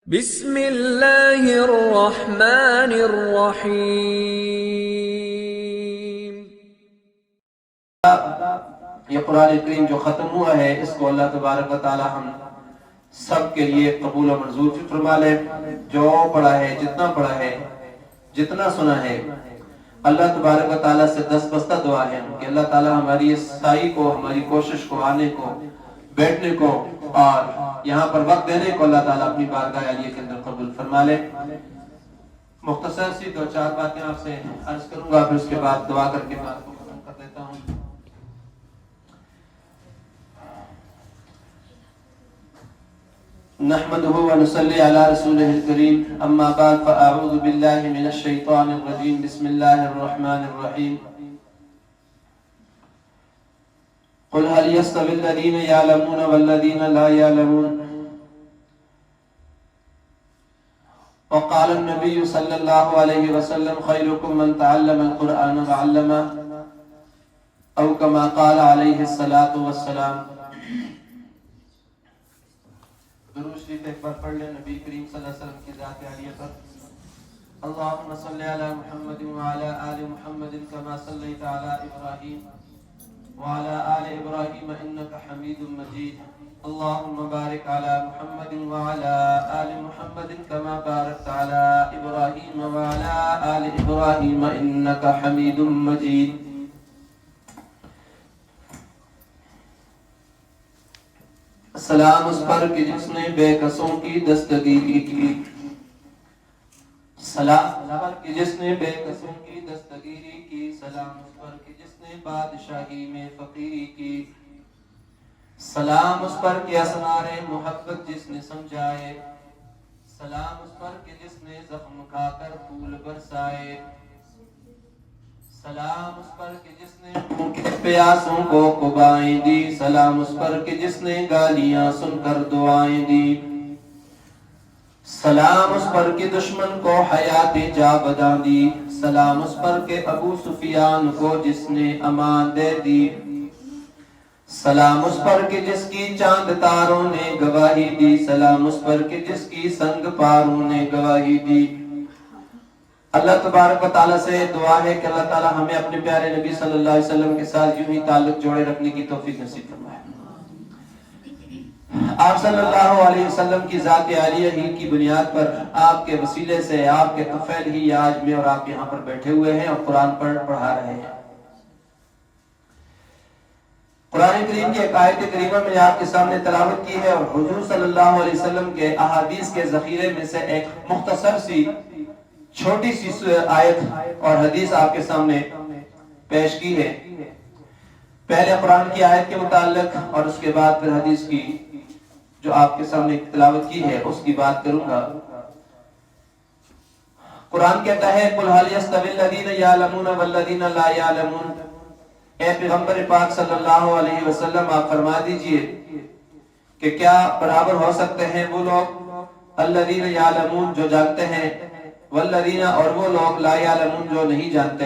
بسم اللہ الرحمن الرحیم۔ یہ قرآن کریم جو ختم ہوا ہے اس کو اللہ تبارک و تعالی ہم سب کے لیے قبول و منظور فرما لے۔ جو پڑھا ہے، جتنا پڑھا ہے، جتنا سنا ہے، اللہ تبارک و تعالی سے دست بستہ دعا ہے کہ اللہ تعالی ہماری اس سائی کو، ہماری کوشش کو، آنے کو، بیٹھنے کو اور یہاں پر وقت دینے کو اللہ تعالیٰ اپنی بارگاہ عالیہ کے اندر قبول فرما لے۔ مختصر سی دو چار باتیں آپ سے عرض کروں گا، پھر اس کے بعد دعا کر کے بات کو ختم کر دیتا ہوں۔ نحمده ونصلي على رسوله الكريم، اما بعد فاعوذ بالله من الشيطان الرجيم، بسم الله الرحمن الرحيم۔ قل هل يستوي الذين يعلمون والذين لا يعلمون؟ وقال النبي صلى الله عليه وسلم خيركم من تعلم القرآن وعلمه، او كما قال عليه الصلاة والسلام۔ درود شریف ایک بار پڑھ لیں نبی کریم صلی اللہ علیہ وسلم کی ذات عالیہ پر۔ اللهم صل على محمد وعلى آل محمد كما صليت على إبراهيم وعلى آل إبراهيم إنك حميد مجيد۔ اللهم بارك على محمد وعلى آل محمد كما باركت على إبراهيم وعلى آل إبراهيم إنك حميد مجيد۔ سلام اس پر کہ جس نے بے کسوں کی دستگیری کی، سلام اس پر کہ جس نے بے کسوں کی دستگیری کی، سلام اس پر کہ جس نے بادشاہی میں فقیری کی، سلام اس پر کہ اسرار محبت جس نے سمجھائے، سلام اس پر کہ جس نے زخم کھا کر پھول برسائے، سلام اس پر کہ جس نے پیاسوں کو قبائیں دی، سلام اس پر کہ جس نے گالیاں سن کر دعائیں دی، سلام اس پر کہ دشمن کو حیات جا بداں دی، سلام اس پر کہ ابو سفیان کو جس نے امان دے دی، سلام اس پر کہ جس کی چاند تاروں نے گواہی دی، سلام اس پر کہ جس کی سنگ پاروں نے گواہی دی۔ اللہ تبارک و تعالیٰ سے دعا ہے کہ اللہ تعالیٰ ہمیں اپنے پیارے نبی صلی اللہ علیہ وسلم کے ساتھ یوں ہی تعلق جوڑے رکھنے کی توفیق نصیب فرمائے۔ آپ صلی اللہ علیہ وسلم کی ذات عالیہ ہی کی بنیاد پر، آپ کے وسیلے سے، آپ کے طفیل ہی آج میں اور آپ یہاں پر بیٹھے ہوئے ہیں اور قرآن پڑھا رہے ہیں۔ قرآن کریم کی ایک آیت کریمہ میں آپ کے سامنے تلاوت کی ہے اور حضور صلی اللہ علیہ وسلم کے احادیث کے ذخیرے میں سے ایک مختصر سی چھوٹی سی آیت اور حدیث آپ کے سامنے پیش کی ہے۔ پہلے قرآن کی آیت کے متعلق اور اس کے بعد پھر حدیث کی جو آپ کے سامنے تلاوت کی ہے اس کی بات کروں گا۔ قرآن کہتا ہے قُلْ هَلْ يَسْتَوِي الَّذِينَ يَعْلَمُونَ وَالَّذِينَ لَا يَعْلَمُونَ، اے پیغمبر پاک صلی اللہ علیہ وسلم آپ فرما دیجئے کہ کیا برابر ہو سکتے ہیں وہ لوگ الذین یعلمون جو جانتے ہیں، والذین اور وہ لوگ لا یعلمون جو نہیں جانتے،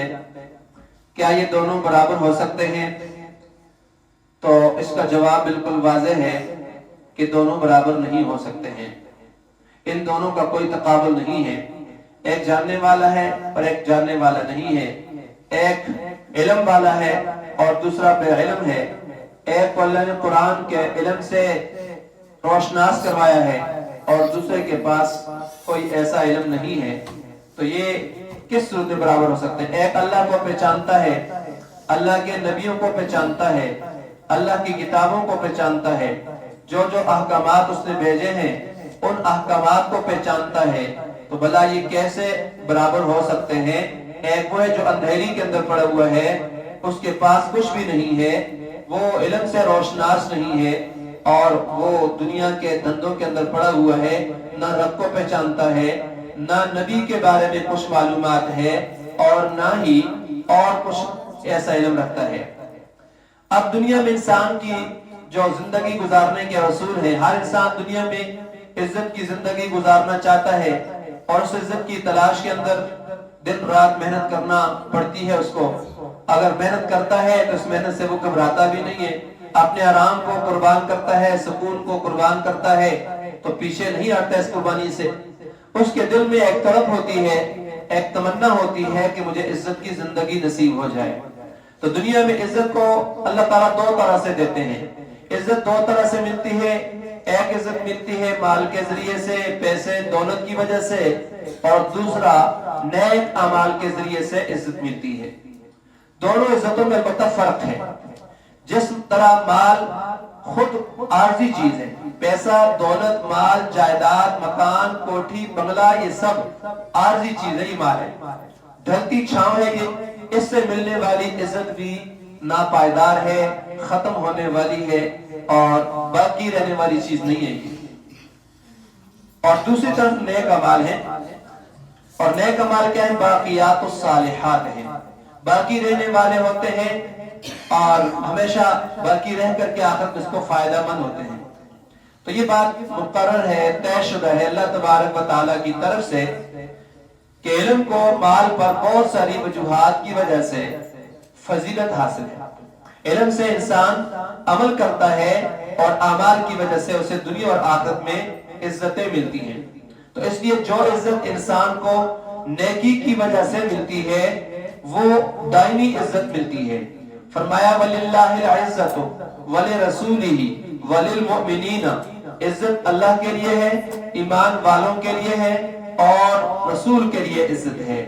کیا یہ دونوں برابر ہو سکتے ہیں؟ تو اس کا جواب بالکل واضح ہے کہ دونوں برابر نہیں ہو سکتے ہیں، ان دونوں کا کوئی تقابل نہیں ہے۔ ایک جاننے والا ہے اور ایک جاننے والا نہیں ہے، ایک علم والا ہے اور دوسرا بے علم ہے، ایک کو اللہ نے قرآن کے علم سے روشناس کروایا ہے اور دوسرے کے پاس کوئی ایسا علم نہیں ہے۔ تو یہ کس صورت میں برابر ہو سکتے ہیں؟ ایک اللہ کو پہچانتا ہے، اللہ کے نبیوں کو پہچانتا ہے، اللہ کی کتابوں کو پہچانتا ہے، جو جو احکامات اس نے بھیجے ہیں ان احکامات کو پہچانتا ہے، تو بھلا یہ کیسے برابر ہو سکتے ہیں؟ ایک وہ ہے جو اندھیری کے اندر پڑا ہوا ہے، اس کے پاس کچھ بھی نہیں ہے، وہ علم سے روشناس نہیں ہے اور وہ دنیا کے دھندوں کے اندر پڑا ہوا ہے، نہ رب کو پہچانتا ہے، نہ نبی کے بارے میں کچھ معلومات ہے اور نہ ہی اور کچھ ایسا علم رکھتا ہے۔ اب دنیا میں انسان کی جو زندگی گزارنے کے اصول ہیں، ہر انسان دنیا میں عزت کی زندگی گزارنا چاہتا ہے اور اس عزت کی تلاش کے اندر دن رات محنت کرنا پڑتی ہے اس کو۔ اگر محنت کرتا ہے تو اس محنت سے وہ گھبراتا بھی نہیں ہے، اپنے آرام کو قربان کرتا ہے، سکون کو قربان کرتا ہے، تو پیچھے نہیں ہٹتا اس قربانی سے. اس کے دل میں ایک تڑپ ہوتی ہے, ایک تمنا ہوتی ہے کہ مجھے عزت کی زندگی نصیب ہو جائے. تو دنیا میں عزت کو اللہ تعالیٰ دو طرح سے دیتے ہیں. عزت دو طرح سے ملتی ہے. ایک عزت ملتی ہے مال کے ذریعے سے, پیسے دولت کی وجہ سے, اور دوسرا نیک اعمال کے ذریعے سے عزت ملتی ہے. دونوں عزتوں میں البتہ فرق ہے. جس طرح مال خود عارضی چیز ہے, پیسہ, دولت, مال, جائیداد, مکان, کوٹھی, بنگلہ, یہ سب عارضی چیز ہے, یہ مال ہے, ڈھلتی چھاؤں ہے. یہ اس سے ملنے والی عزت بھی ناپائیدار ہے, ختم ہونے والی ہے, اور باقی رہنے والی چیز نہیں ہے یہ. اور دوسری طرف نیک اعمال ہیں, اور نیک اعمال کیا ہیں؟ باقیات الصالحات ہیں, باقی رہنے والے ہوتے ہیں اور ہمیشہ باقی رہ کر کے آخر اس کو فائدہ مند ہوتے ہیں. تو یہ بات مقرر ہے, طے شدہ ہے اللہ تبارک و تعالیٰ کی طرف سے کہ علم کو مال پر بہت ساری وجوہات کی وجہ سے فضیلت حاصل ہے. علم سے انسان عمل کرتا ہے اور اعمال کی وجہ سے اسے دنیا اور آخرت میں عزتیں ملتی ہیں. تو اس لیے جو عزت انسان کو نیکی کی وجہ سے ملتی ہے وہ دائمی عزت ملتی ہے. فرمایا وَلِلَّهِ الْعِزَّةُ وَلِرَسُولِهِ وَلِلْمُؤْمِنِينَ, عزت اللہ کے لیے ہے, ایمان والوں کے لیے ہے, اور رسول کے لیے عزت ہے.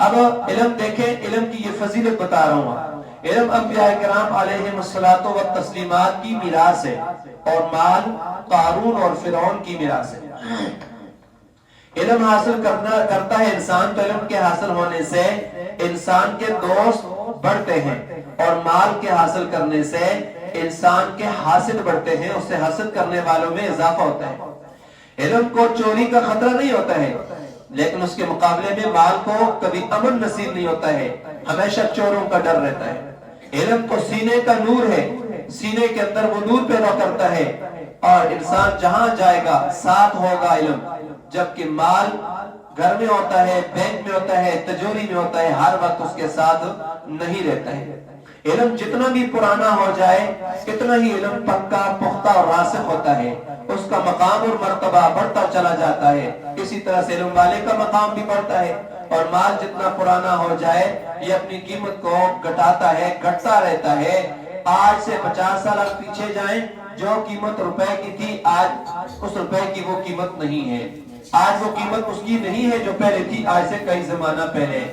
اب علم دیکھیں, علم کی یہ فضیلت بتا رہا ہوں. علم انبیاء کرام علیہم الصلاۃ والتسلیمات کی میراث ہے, اور مال قارون اور فرعون کی میراث ہے. علم حاصل کرتا ہے انسان, تو علم کے حاصل ہونے سے انسان کے دوست بڑھتے ہیں, اور مال کے حاصل کرنے سے انسان کے حاسد بڑھتے ہیں, اس سے حسد کرنے والوں میں اضافہ ہوتا ہے. علم کو چوری کا خطرہ نہیں ہوتا ہے, لیکن اس کے مقابلے میں مال کو کبھی امن نصیب نہیں ہوتا ہے, ہمیشہ چوروں کا ڈر رہتا ہے. علم تو سینے کا نور ہے, سینے کے اندر وہ نور پیدا کرتا ہے, اور انسان جہاں جائے گا ساتھ ہوگا علم. جبکہ مال گھر میں ہوتا ہے, بینک میں ہوتا ہے, تجوری میں ہوتا ہے, ہر وقت اس کے ساتھ نہیں رہتا ہے. علم جتنا بھی پرانا ہو جائے اتنا ہی علم پکا, پختہ اور راسخ ہوتا ہے, اس کا مقام اور مرتبہ بڑھتا چلا جاتا ہے. اسی طرح سے علم والے کا مقام بھی بڑھتا ہے. اور مال جتنا پرانا ہو جائے یہ اپنی قیمت کو گھٹاتا ہے, گھٹتا رہتا ہے. آج سے 50 سال پیچھے جائیں, جو قیمت روپے کی تھی آج اس روپے کی وہ قیمت نہیں ہے. آج وہ قیمت اس کی نہیں ہے جو پہلے تھی, آج سے کئی زمانہ پہلے.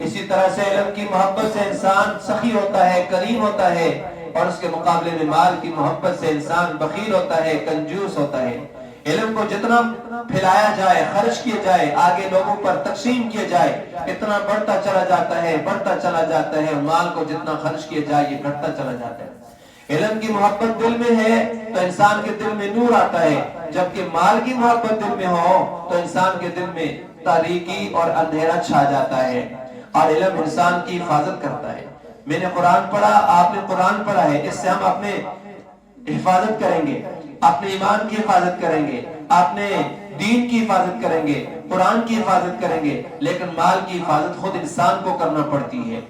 اسی طرح سے علم کی محبت سے انسان سخی ہوتا ہے, کریم ہوتا ہے, اور اس کے مقابلے میں مال کی محبت سے انسان بخیل ہوتا ہے, کنجوس ہوتا ہے. علم کو جتنا پھیلایا جائے, خرچ کیے جائے, آگے لوگوں پر تقسیم کیے جائے, اتنا بڑھتا چلا جاتا ہے, بڑھتا چلا جاتا ہے. مال کو جتنا خرچ کیے جائے یہ گھٹتا چلا جاتا ہے. علم کی محبت دل میں ہے تو انسان کے دل میں نور آتا ہے, جبکہ مال کی محبت دل میں ہو تو انسان کے دل میں تاریکی اور اندھیرا چھا جاتا ہے. اور علم انسان کی حفاظت کرتا ہے. میں نے قرآن پڑھا, آپ نے قرآن پڑھا ہے, اس سے ہم اپنے حفاظت کریں گے, اپنے ایمان کی حفاظت کریں گے, اپنے دین کی حفاظت کریں گے, قرآن کی حفاظت کریں گے. لیکن مال کی حفاظت خود انسان کو کرنا پڑتی ہے.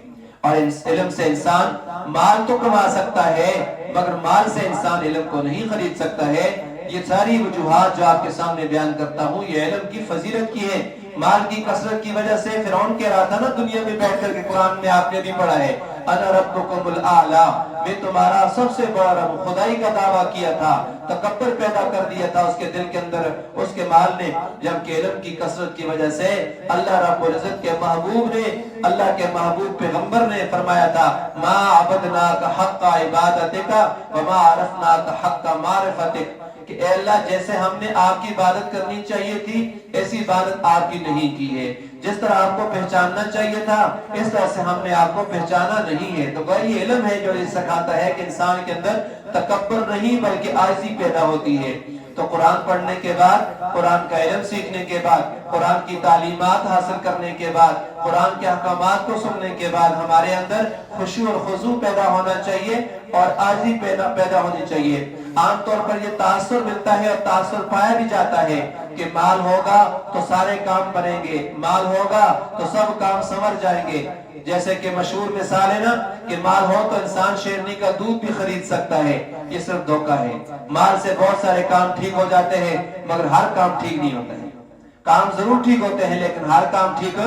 اور علم سے انسان مال تو کما سکتا ہے, مگر مال سے انسان علم کو نہیں خرید سکتا ہے. یہ ساری وجوہات جو آپ کے سامنے بیان کرتا ہوں یہ علم کی فضیلت کی ہے. مال کی کثرت کی وجہ سے فرعون کہہ رہا تھا نا دنیا میں بیٹھ کر کے, قرآن میں آپ نے بھی پڑھا ہے, انا ربکم الاعلی, میں تمہارا سب سے بڑا رب, خدائی کا دعویٰ کیا تھا, تکبر پیدا کر دیا تھا اس کے دل کے اندر, اس کے مال نے. جبکہ علم کی کثرت کی وجہ سے اللہ رب العزت کے محبوب نے, اللہ کے محبوب پیغمبر نے فرمایا تھا, ما عبدناک حق عبادتک وما عرفناک حق معرفتک, کہ اے اللہ جیسے ہم نے آپ کی عبادت کرنی چاہیے تھی ایسی عبادت آپ کی نہیں کی ہے. جس طرح آپ کو پہچاننا چاہیے تھا اس طرح سے ہم نے آپ کو پہچانا نہیں ہے. تو یہ علم ہے جو یہ سکھاتا ہے کہ انسان کے اندر تکبر نہیں بلکہ عاجزی پیدا ہوتی ہے. تو قرآن پڑھنے کے بعد, قرآن کا علم سیکھنے کے بعد, قرآن کی تعلیمات حاصل کرنے کے بعد, قرآن کے احکامات کو سننے کے بعد ہمارے اندر خشوع اور خضوع پیدا ہونا چاہیے. اور عاجزی پیدا ہونی چاہیے۔ عام طور پر یہ تاثر ملتا ہے اور تاثر پایا بھی جاتا ہے کہ مال ہوگا تو سارے کام بنیں گے، مال ہوگا تو سب کام سنور جائیں گے۔ جیسے کہ مشہور مثال ہے نا کہ مال ہو تو انسان شیرنی کا دودھ بھی خرید سکتا ہے، یہ صرف دھوکہ ہے۔ مال سے بہت سارے کام ٹھیک ہو جاتے ہیں مگر ہر کام ٹھیک نہیں ہوتا ہے۔ کام ضرور ٹھیک ہوتے ہیں لیکن ہر کام ٹھیک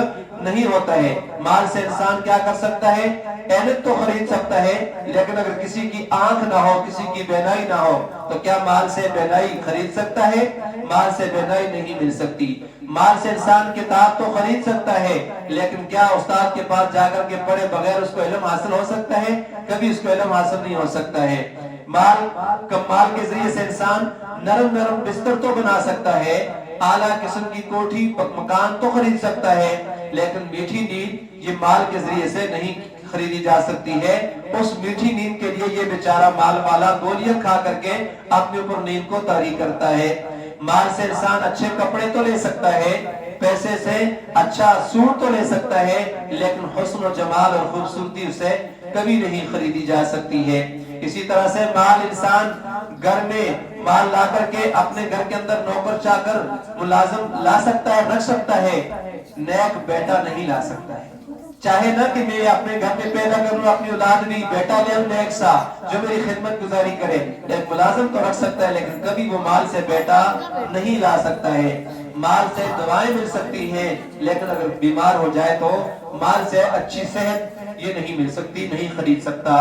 نہیں ہوتا ہے۔ مال سے انسان کیا کر سکتا ہے؟ اینک تو خرید سکتا ہے لیکن اگر کسی کی آنکھ نہ ہو، کسی کی بینائی نہ ہو تو کیا مال سے بینائی خرید سکتا ہے؟ مال سے بینائی نہیں مل سکتی۔ مال سے انسان کتاب تو خرید سکتا ہے لیکن کیا استاد کے پاس جا کر کے پڑھے بغیر اس کو علم حاصل ہو سکتا ہے؟ کبھی اس کو علم حاصل نہیں ہو سکتا ہے۔ مال کے ذریعے سے انسان نرم نرم بستر تو بنا سکتا ہے، اعلیٰ قسم کی کوٹھی مکان تو خرید سکتا ہے، لیکن میٹھی نیند یہ مال کے ذریعے سے نہیں خریدی جا سکتی ہے۔ اس میٹھی نیند کے لیے یہ بیچارہ مال والا گولیاں کھا کر کے اپنے اوپر نیند کو طاری کرتا ہے۔ مال سے انسان اچھے کپڑے تو لے سکتا ہے، پیسے سے اچھا سوٹ تو لے سکتا ہے، لیکن حسن و جمال اور خوبصورتی اسے کبھی نہیں خریدی جا سکتی ہے۔ اسی طرح سے مال انسان گھر میں مال لا کر کے اپنے گھر کے اندر نوکر چاکر ملازم لا سکتا ہے، رکھ سکتا ہے، نیک بیٹا نہیں لا سکتا ہے۔ چاہے نہ کہ میں اپنے گھر میں پیدا کروں اپنی اولاد بھی بیٹا لے نیک سا جو میری خدمت گزاری کرے، ایک ملازم تو رکھ سکتا ہے لیکن کبھی وہ مال سے بیٹا نہیں لا سکتا ہے۔ مال سے دوائیں مل سکتی ہیں لیکن اگر بیمار ہو جائے تو مال سے اچھی صحت یہ نہیں مل سکتی، نہیں خرید سکتا۔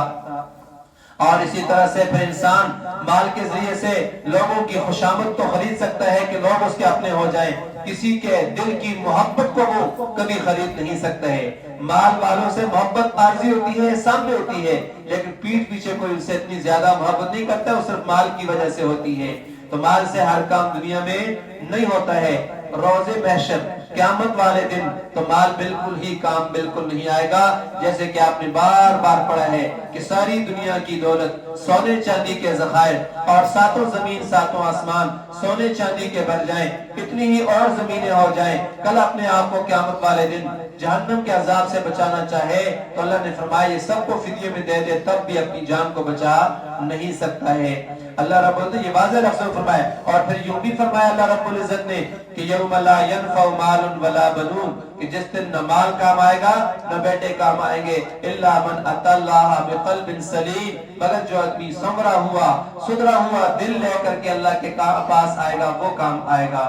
اور اسی طرح سے پھر انسان مال کے ذریعے سے لوگوں کی خوشامد تو خرید سکتا ہے کہ لوگ اس کے اپنے ہو جائیں، کسی کے دل کی محبت کو وہ کبھی خرید نہیں سکتا ہے۔ مال والوں سے محبت عارضی ہوتی ہے، سامنے ہوتی ہے، لیکن پیٹھ پیچھے کوئی ان سے اتنی زیادہ محبت نہیں کرتا، وہ صرف مال کی وجہ سے ہوتی ہے۔ تو مال سے ہر کام دنیا میں نہیں ہوتا ہے۔ روز محشر قیامت والے دن تو مال بالکل ہی کام بالکل نہیں آئے گا، جیسے کہ آپ نے بار بار پڑھا ہے کہ ساری دنیا کی دولت، سونے چاندی کے ذخائر اور ساتوں زمین ساتوں آسمان سونے چاندی کے بھر جائیں، اتنی ہی اور زمینیں ہو جائیں، کل اپنے آپ کو قیامت والے دن جہنم کے عذاب سے بچانا چاہے تو اللہ نے فرمایا یہ سب کو فدیے میں دے دے تب بھی اپنی جان کو بچا نہیں سکتا ہے۔ اللہ رب العزت نے یہ واضح لفظ میں فرمایا، اور پھر یوں بھی فرمایا اللہ رب العزت نے کہ یوم لا ينفع مال ولا بنون، کہ جس دن نہ مال کام آئے گا نہ بیٹے کام آئیں گے، الا من اتى اللہ بقلب سلیم، مگر جو آدمی سنورا ہوا سدھرا ہوا دل لے کر کے اللہ کے پاس آئے گا وہ کام آئے گا۔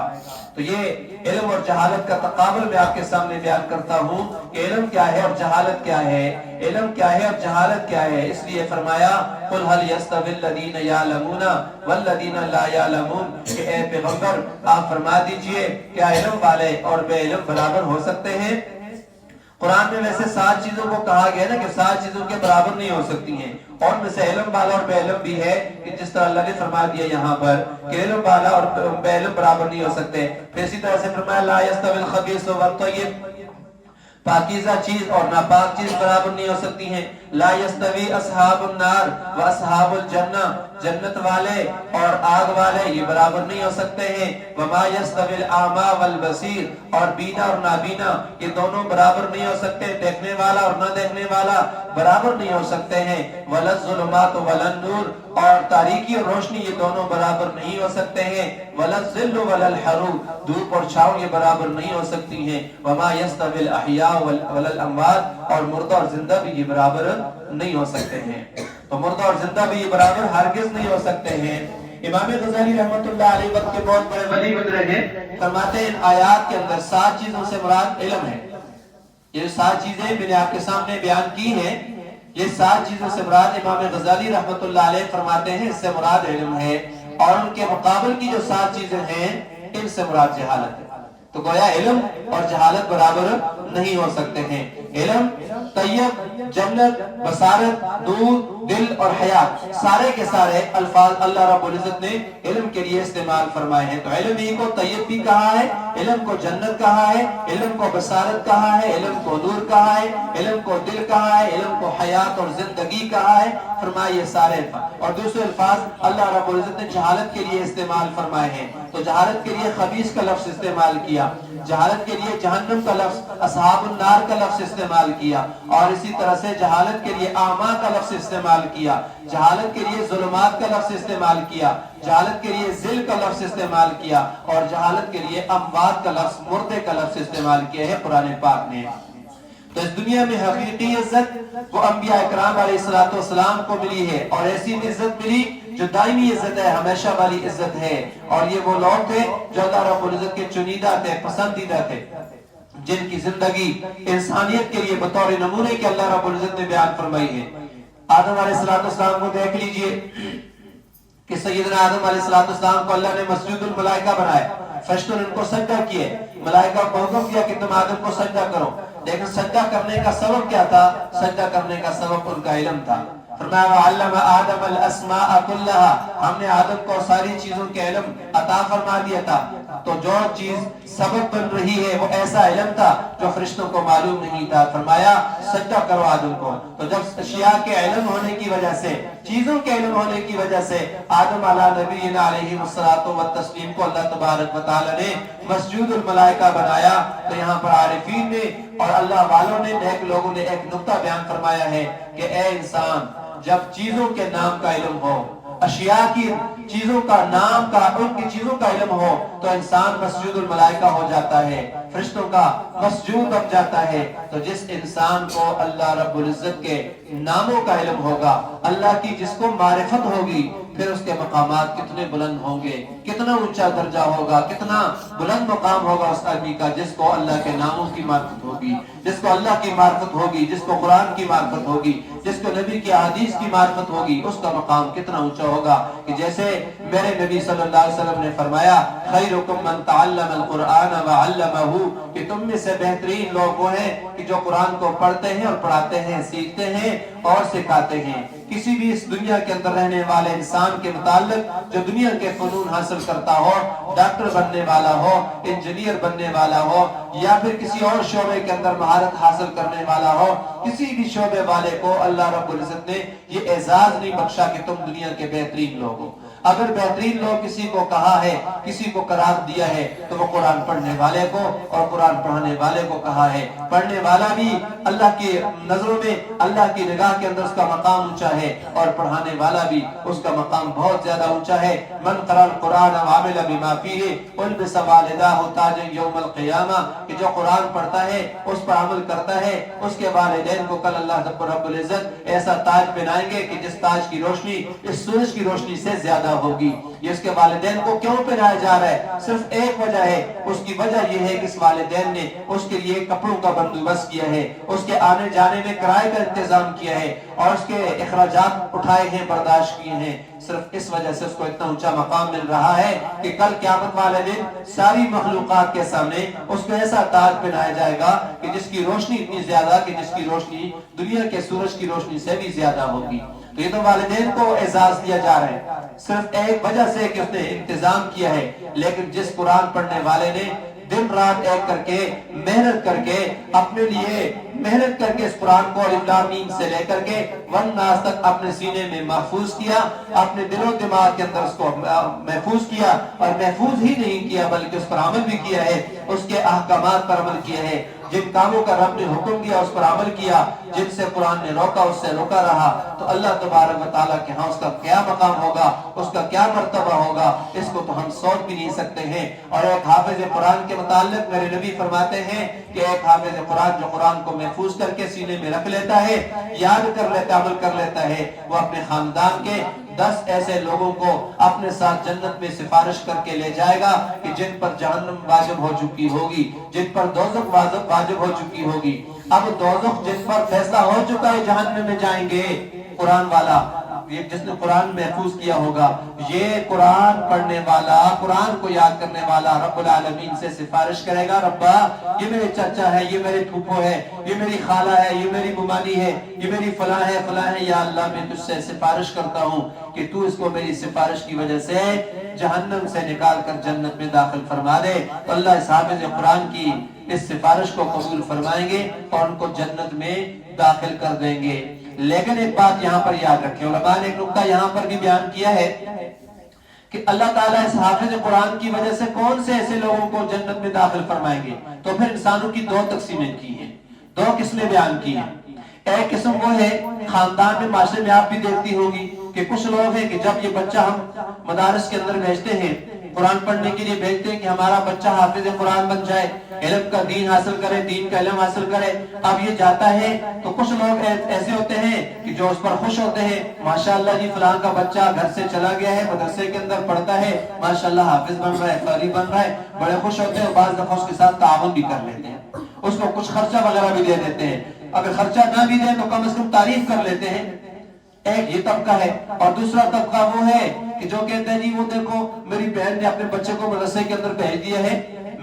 تو یہ علم اور جہالت کا تقابل میں آپ کے سامنے بیان کرتا ہوں کہ علم کیا ہے اور جہالت کیا ہے، علم کیا ہے اور جہالت کیا ہے۔ اس لیے فرمایا قل هل يستوي الذين يعلمون والذين لا يعلمون، کہ اے پیغمبر آپ فرما دیجئے کیا علم والے اور بے علم برابر ہو سکتے ہیں؟ قرآن میں ویسے 7 چیزوں کو کہا گیا نا کہ 7 چیزوں کے برابر نہیں ہو سکتی ہیں، اور میں سے علم والا اور بے علم بھی ہے کہ جس طرح اللہ نے فرما دیا یہاں پر کہ علم والا اور بے علم برابر نہیں ہو سکتے۔ پھر اسی طرح سے فرمایا لا يستوي الخبيث والطيب، پاکیزہ چیز اور ناپاک چیز برابر نہیں ہو سکتی ہیں۔ لا يستوي اصحاب النار واصحاب الجنہ، جنت والے اور آگ والے یہ برابر نہیں ہو سکتے ہیں۔ وما يستوي الاعمى والبصير، اور بینا اور نابینا یہ دونوں برابر نہیں ہو سکتے، دیکھنے والا اور نہ دیکھنے والا برابر نہیں ہو سکتے ہیں۔ ولا الظلمات ولا النور، اور تاریکی اور روشنی یہ دونوں برابر نہیں ہو سکتے ہیں۔ ولا الظل ولا الحرور، دھوپ اور چھاؤں یہ برابر نہیں ہو سکتی ہیں۔ وما يستوي الاحیاء ولا الاموات، اور مردہ اور زندہ بھی یہ برابر نہیں ہو سکتے ہیں۔ تو مردہ اور زندہ بھی یہ برابر ہرگز نہیں ہو سکتے ہیں۔ امام غزالی رحمۃ اللہ علیہ وقت کے بہت بڑے ولی گزرے ہیں، فرماتے ہیں ان آیات کے اندر 7 چیزوں سے مراد علم ہے۔ یہ 7 چیزیں میں نے آپ کے سامنے بیان کی ہیں، یہ 7 چیزوں سے مراد امام غزالی رحمۃ اللہ علیہ فرماتے ہیں اس سے مراد علم ہے، اور ان کے مقابل کی جو 7 چیزیں ہیں ان سے مراد جہالت ہے۔ تو گویا علم اور جہالت برابر نہیں ہو سکتے ہیں۔ علم، طیب، جنت، بصارت، نور، دل اور حیات، سارے کے سارے الفاظ اللہ رب العزت نے علم کے لیے استعمال فرمائے ہیں۔ تو علم ہی کو طیب بھی کہا ہے، علم کو جنت کہا ہے، علم کو بصارت کہا ہے، علم کو نور کہا ہے، علم کو دل کہا ہے، علم کو حیات اور زندگی کہا ہے۔ فرمائے یہ سارے الفاظ، اور دوسرے الفاظ اللہ رب العزت نے جہالت کے لیے استعمال فرمائے ہیں۔ تو جہالت کے لیے خبیث کا لفظ استعمال کیا، جہالت کے لیے جہنم کا لفظ، اصحاب النار کا لفظ استعمال کیا، اور اسی طرح سے جہالت کے لیے اعمى کا لفظ استعمال استعمال کیا، جہالت کے لیے ظلمات کا لفظ استعمال کیا، جہالت کے لیے ذل کا لفظ استعمال کیا، اور جہالت کے لیے اموات کا لفظ، مردے کا لفظ استعمال کیا ہے قرآن پاک نے۔ تو اس دنیا میں حقیقی عزت وہ انبیاء اکرام علیہ السلام کو ملی ہے، اور ایسی عزت ملی جو دائمی عزت ہے، ہمیشہ والی عزت ہے، اور یہ وہ لوگ تھے جو اللہ رب العزت کے چنیدہ تھے، پسندیدہ تھے، جن کی زندگی انسانیت کے لیے بطور نمونے کے اللہ رب العزت نے بیان فرمائی ہے۔ آدم علیہ السلام کو دیکھ لیجئے کہ سیدنا آدم علیہ السلام کو اللہ نے مسجود الملائکہ بنایا، فرشتوں نے ان کو سجدہ کیے، ملائکہ کو حکم کیا کہ تم آدم کو سجدہ کرو، لیکن سجدہ کرنے کا سبب کیا تھا؟ سجدہ کرنے کا سبب ان کا علم تھا۔ فرمایا وَعَلَّمَ آدَمَ الْأَسْمَاءَ كُلَّهَا، ہم نے آدم کو ساری چیزوں کے علم عطا فرما دیا تھا۔ تو جو چیز سبب بن رہی ہے وہ ایسا علم تھا جو فرشتوں کو معلوم نہیں تھا، فرمایا سجدہ کرو آدم کو۔ تو جب اشیاء کے علم ہونے کی وجہ سے، چیزوں کے علم ہونے کی وجہ سے آدم علیہ نبینا علیہ الصلوۃ والتسلیم کو اللہ تبارک و تعالی نے مسجود الملائکہ بنایا۔ تو یہاں پر عارفین نے اور اللہ والوں نے، نیک لوگوں نے ایک نقطہ بیان فرمایا ہے کہ اے انسان، جب چیزوں کے نام کا علم ہو، اشیاء کی چیزوں کا نام کا، ان کی چیزوں کا علم ہو، تو انسان مسجود الملائکہ ہو جاتا ہے، فرشتوں کا مسجود بن جاتا ہے۔ تو جس انسان کو اللہ رب العزت کے ناموں کا علم ہوگا، اللہ کی جس کو معرفت ہوگی، پھر اس کے مقامات کتنے بلند ہوں گے، کتنا اونچا درجہ ہوگا، کتنا بلند مقام ہوگا اس آدمی کا جس کو اللہ کے ناموں کی معرفت ہوگی، جس کو اللہ کی معرفت ہوگی، جس کو قرآن کی معرفت ہوگی، جس کو نبی کی حدیث کی معرفت ہوگی، اس کا مقام کتنا اونچا ہوگا۔ کہ جیسے میرے نبی صلی اللہ علیہ وسلم نے فرمایا خیرکم من تعلم القرآن وعلمہ، کہ تم میں سے بہترین لوگ وہ ہیں کہ جو قرآن کو پڑھتے ہیں اور پڑھاتے ہیں، سیکھتے ہیں اور سکھاتے ہیں۔ کسی بھی اس دنیا کے اندر رہنے والے انسان کے متعلق جو دنیا کے فنون حاصل کرتا ہو، ڈاکٹر بننے والا ہو، انجینئر بننے والا ہو، یا پھر کسی اور شعبے کے اندر مہارت حاصل کرنے والا ہو، کسی بھی شعبے والے کو اللہ رب العزت نے یہ اعزاز نہیں بخشا کہ تم دنیا کے بہترین لوگ ہو۔ اگر بہترین لوگ کسی کو کہا ہے، کسی کو قرار دیا ہے، تو وہ قرآن پڑھنے والے کو اور قرآن پڑھانے والے کو کہا ہے۔ پڑھنے والا بھی اللہ کی نظروں میں، اللہ کی نگاہ کے اندر اس کا مقام اونچا ہے، اور پڑھانے والا بھی اس کا مقام بہت زیادہ اونچا ہے۔ من قرأ القرآن وعمل بما فیہ البس والداہ تاجا یوم القیامہ، کہ جو قرآن پڑھتا ہے، اس پر عمل کرتا ہے، اس کے والدین کو کل اللہ رب العزت ایسا تاج پہنائیں گے کہ جس تاج کی روشنی اس سورج کی روشنی سے زیادہ ہوگی۔ یہ اس کے والدین کو کیوں پہنایا جا رہا ہے؟ صرف ایک وجہ ہے، اس کی وجہ یہ ہے کہ اس والدین نے اس کے لیے کپڑوں کا بندوبست کیا ہے، اس کے آنے جانے میں کرائے کا انتظام کیا ہے، اور اس کے اخراجات اٹھائے ہیں، برداشت کیے ہیں۔ صرف اس وجہ سے اس کو اتنا اونچا مقام مل رہا ہے کہ کل قیامت والے دن ساری مخلوقات کے سامنے اس کو ایسا تاج پہنایا جائے گا کہ جس کی روشنی اتنی زیادہ کہ جس کی روشنی دنیا کے سورج کی روشنی سے بھی زیادہ ہوگی۔ تو یہ تو والدین کو اعزاز دیا جا رہا ہے صرف ایک وجہ سے کہ اس نے انتظام کیا ہے، لیکن جس قرآن پڑھنے والے نے دن رات ایک کر کے محنت کر کے اپنے لیے محنت کر کے اس قرآن کو الف لام میم سے لے کر کے والناس تک اپنے سینے میں محفوظ کیا، اپنے دل و دماغ کے اندر اس کو محفوظ کیا، اور محفوظ ہی نہیں کیا بلکہ اس پر عمل بھی کیا ہے، اس کے احکامات پر عمل کیا ہے، جن کاموں کا رب نے حکم دیا اس پر عمل کیا، جن سے قرآن نے روکا اس سے روکا رہا، تو اللہ تبارک و تعالیٰ کے ہاں اس کا کیا مقام ہوگا، اس کا کیا مرتبہ ہوگا، اس کو تو ہم سوچ بھی نہیں سکتے ہیں۔ اور ایک حافظ قرآن کے متعلق میرے نبی فرماتے ہیں کہ ایک حافظ قرآن جو قرآن کو محفوظ کر کے سینے میں رکھ لیتا ہے، یاد کر لیتا، عمل کر لیتا ہے، وہ اپنے خاندان کے 10 ایسے لوگوں کو اپنے ساتھ جنت میں سفارش کر کے لے جائے گا کہ جن پر جہنم واجب ہو چکی ہوگی، جن پر دوزخ واجب ہو چکی ہوگی۔ اب دوزخ جن پر فیصلہ ہو چکا ہے جہنم میں جائیں گے، قرآن والا، یہ جس نے قرآن محفوظ کیا ہوگا، یہ قرآن پڑھنے والا، قرآن کو یاد کرنے والا رب العالمین سے سفارش کرے گا، ربا یہ میرے چچا ہے، یہ میرے پھوپھو ہے، یہ میری خالہ ہے، یہ میری ممانی ہے، یہ میری فلاں ہے فلاں ہے، یا اللہ میں تجھ سے سفارش کرتا ہوں کہ تو اس کو میری سفارش کی وجہ سے جہنم سے نکال کر جنت میں داخل فرما دے۔ تو اللہ اس حافظ قرآن کی اس سفارش کو قبول فرمائیں گے اور ان کو جنت میں داخل کر دیں گے۔ لیکن ایک بات یہاں پر یاد رکھیں، علماء نے ایک نکتہ یہاں پر بھی بیان کیا ہے کہ اللہ تعالیٰ اس حافظ قرآن کی وجہ سے کون سے ایسے لوگوں کو جنت میں داخل فرمائیں گے۔ تو پھر انسانوں کی 2 تقسیمیں کی ہیں، 2 قسمیں بیان کی ہیں۔ ایک قسم وہ ہے خاندان میں، معاشرے میں آپ بھی دیکھتی ہوگی کہ کچھ لوگ ہیں کہ جب یہ بچہ ہم مدارس کے اندر بھیجتے ہیں، قرآن پڑھنے کے لیے بھیجتے ہیں کہ ہمارا بچہ حافظ قرآن بن جائے، علم کا دین حاصل کرے، دین کا علم حاصل کرے، اب یہ جاتا ہے تو کچھ لوگ ایسے ہوتے ہیں کہ جو اس پر خوش ہوتے ہیں، ماشاءاللہ جی فلان کا بچہ گھر سے چلا گیا ہے، مدرسے کے اندر پڑھتا ہے، ماشاءاللہ حافظ بن رہا ہے، قاری بن رہا ہے، بڑے خوش ہوتے ہیں، بعض دفعہ اس کے ساتھ تعاون بھی کر لیتے ہیں، اس کو کچھ خرچہ وغیرہ بھی دے دیتے ہیں، اگر خرچہ نہ بھی دیں تو کم از کم تعریف کر لیتے ہیں۔ ایک یہ طبقہ ہے، اور دوسرا طبقہ وہ ہے کہ جو کہتے ہیں جی وہ دیکھو میری بہن نے اپنے بچے کو مدرسے کے اندر بھیج دیا ہے،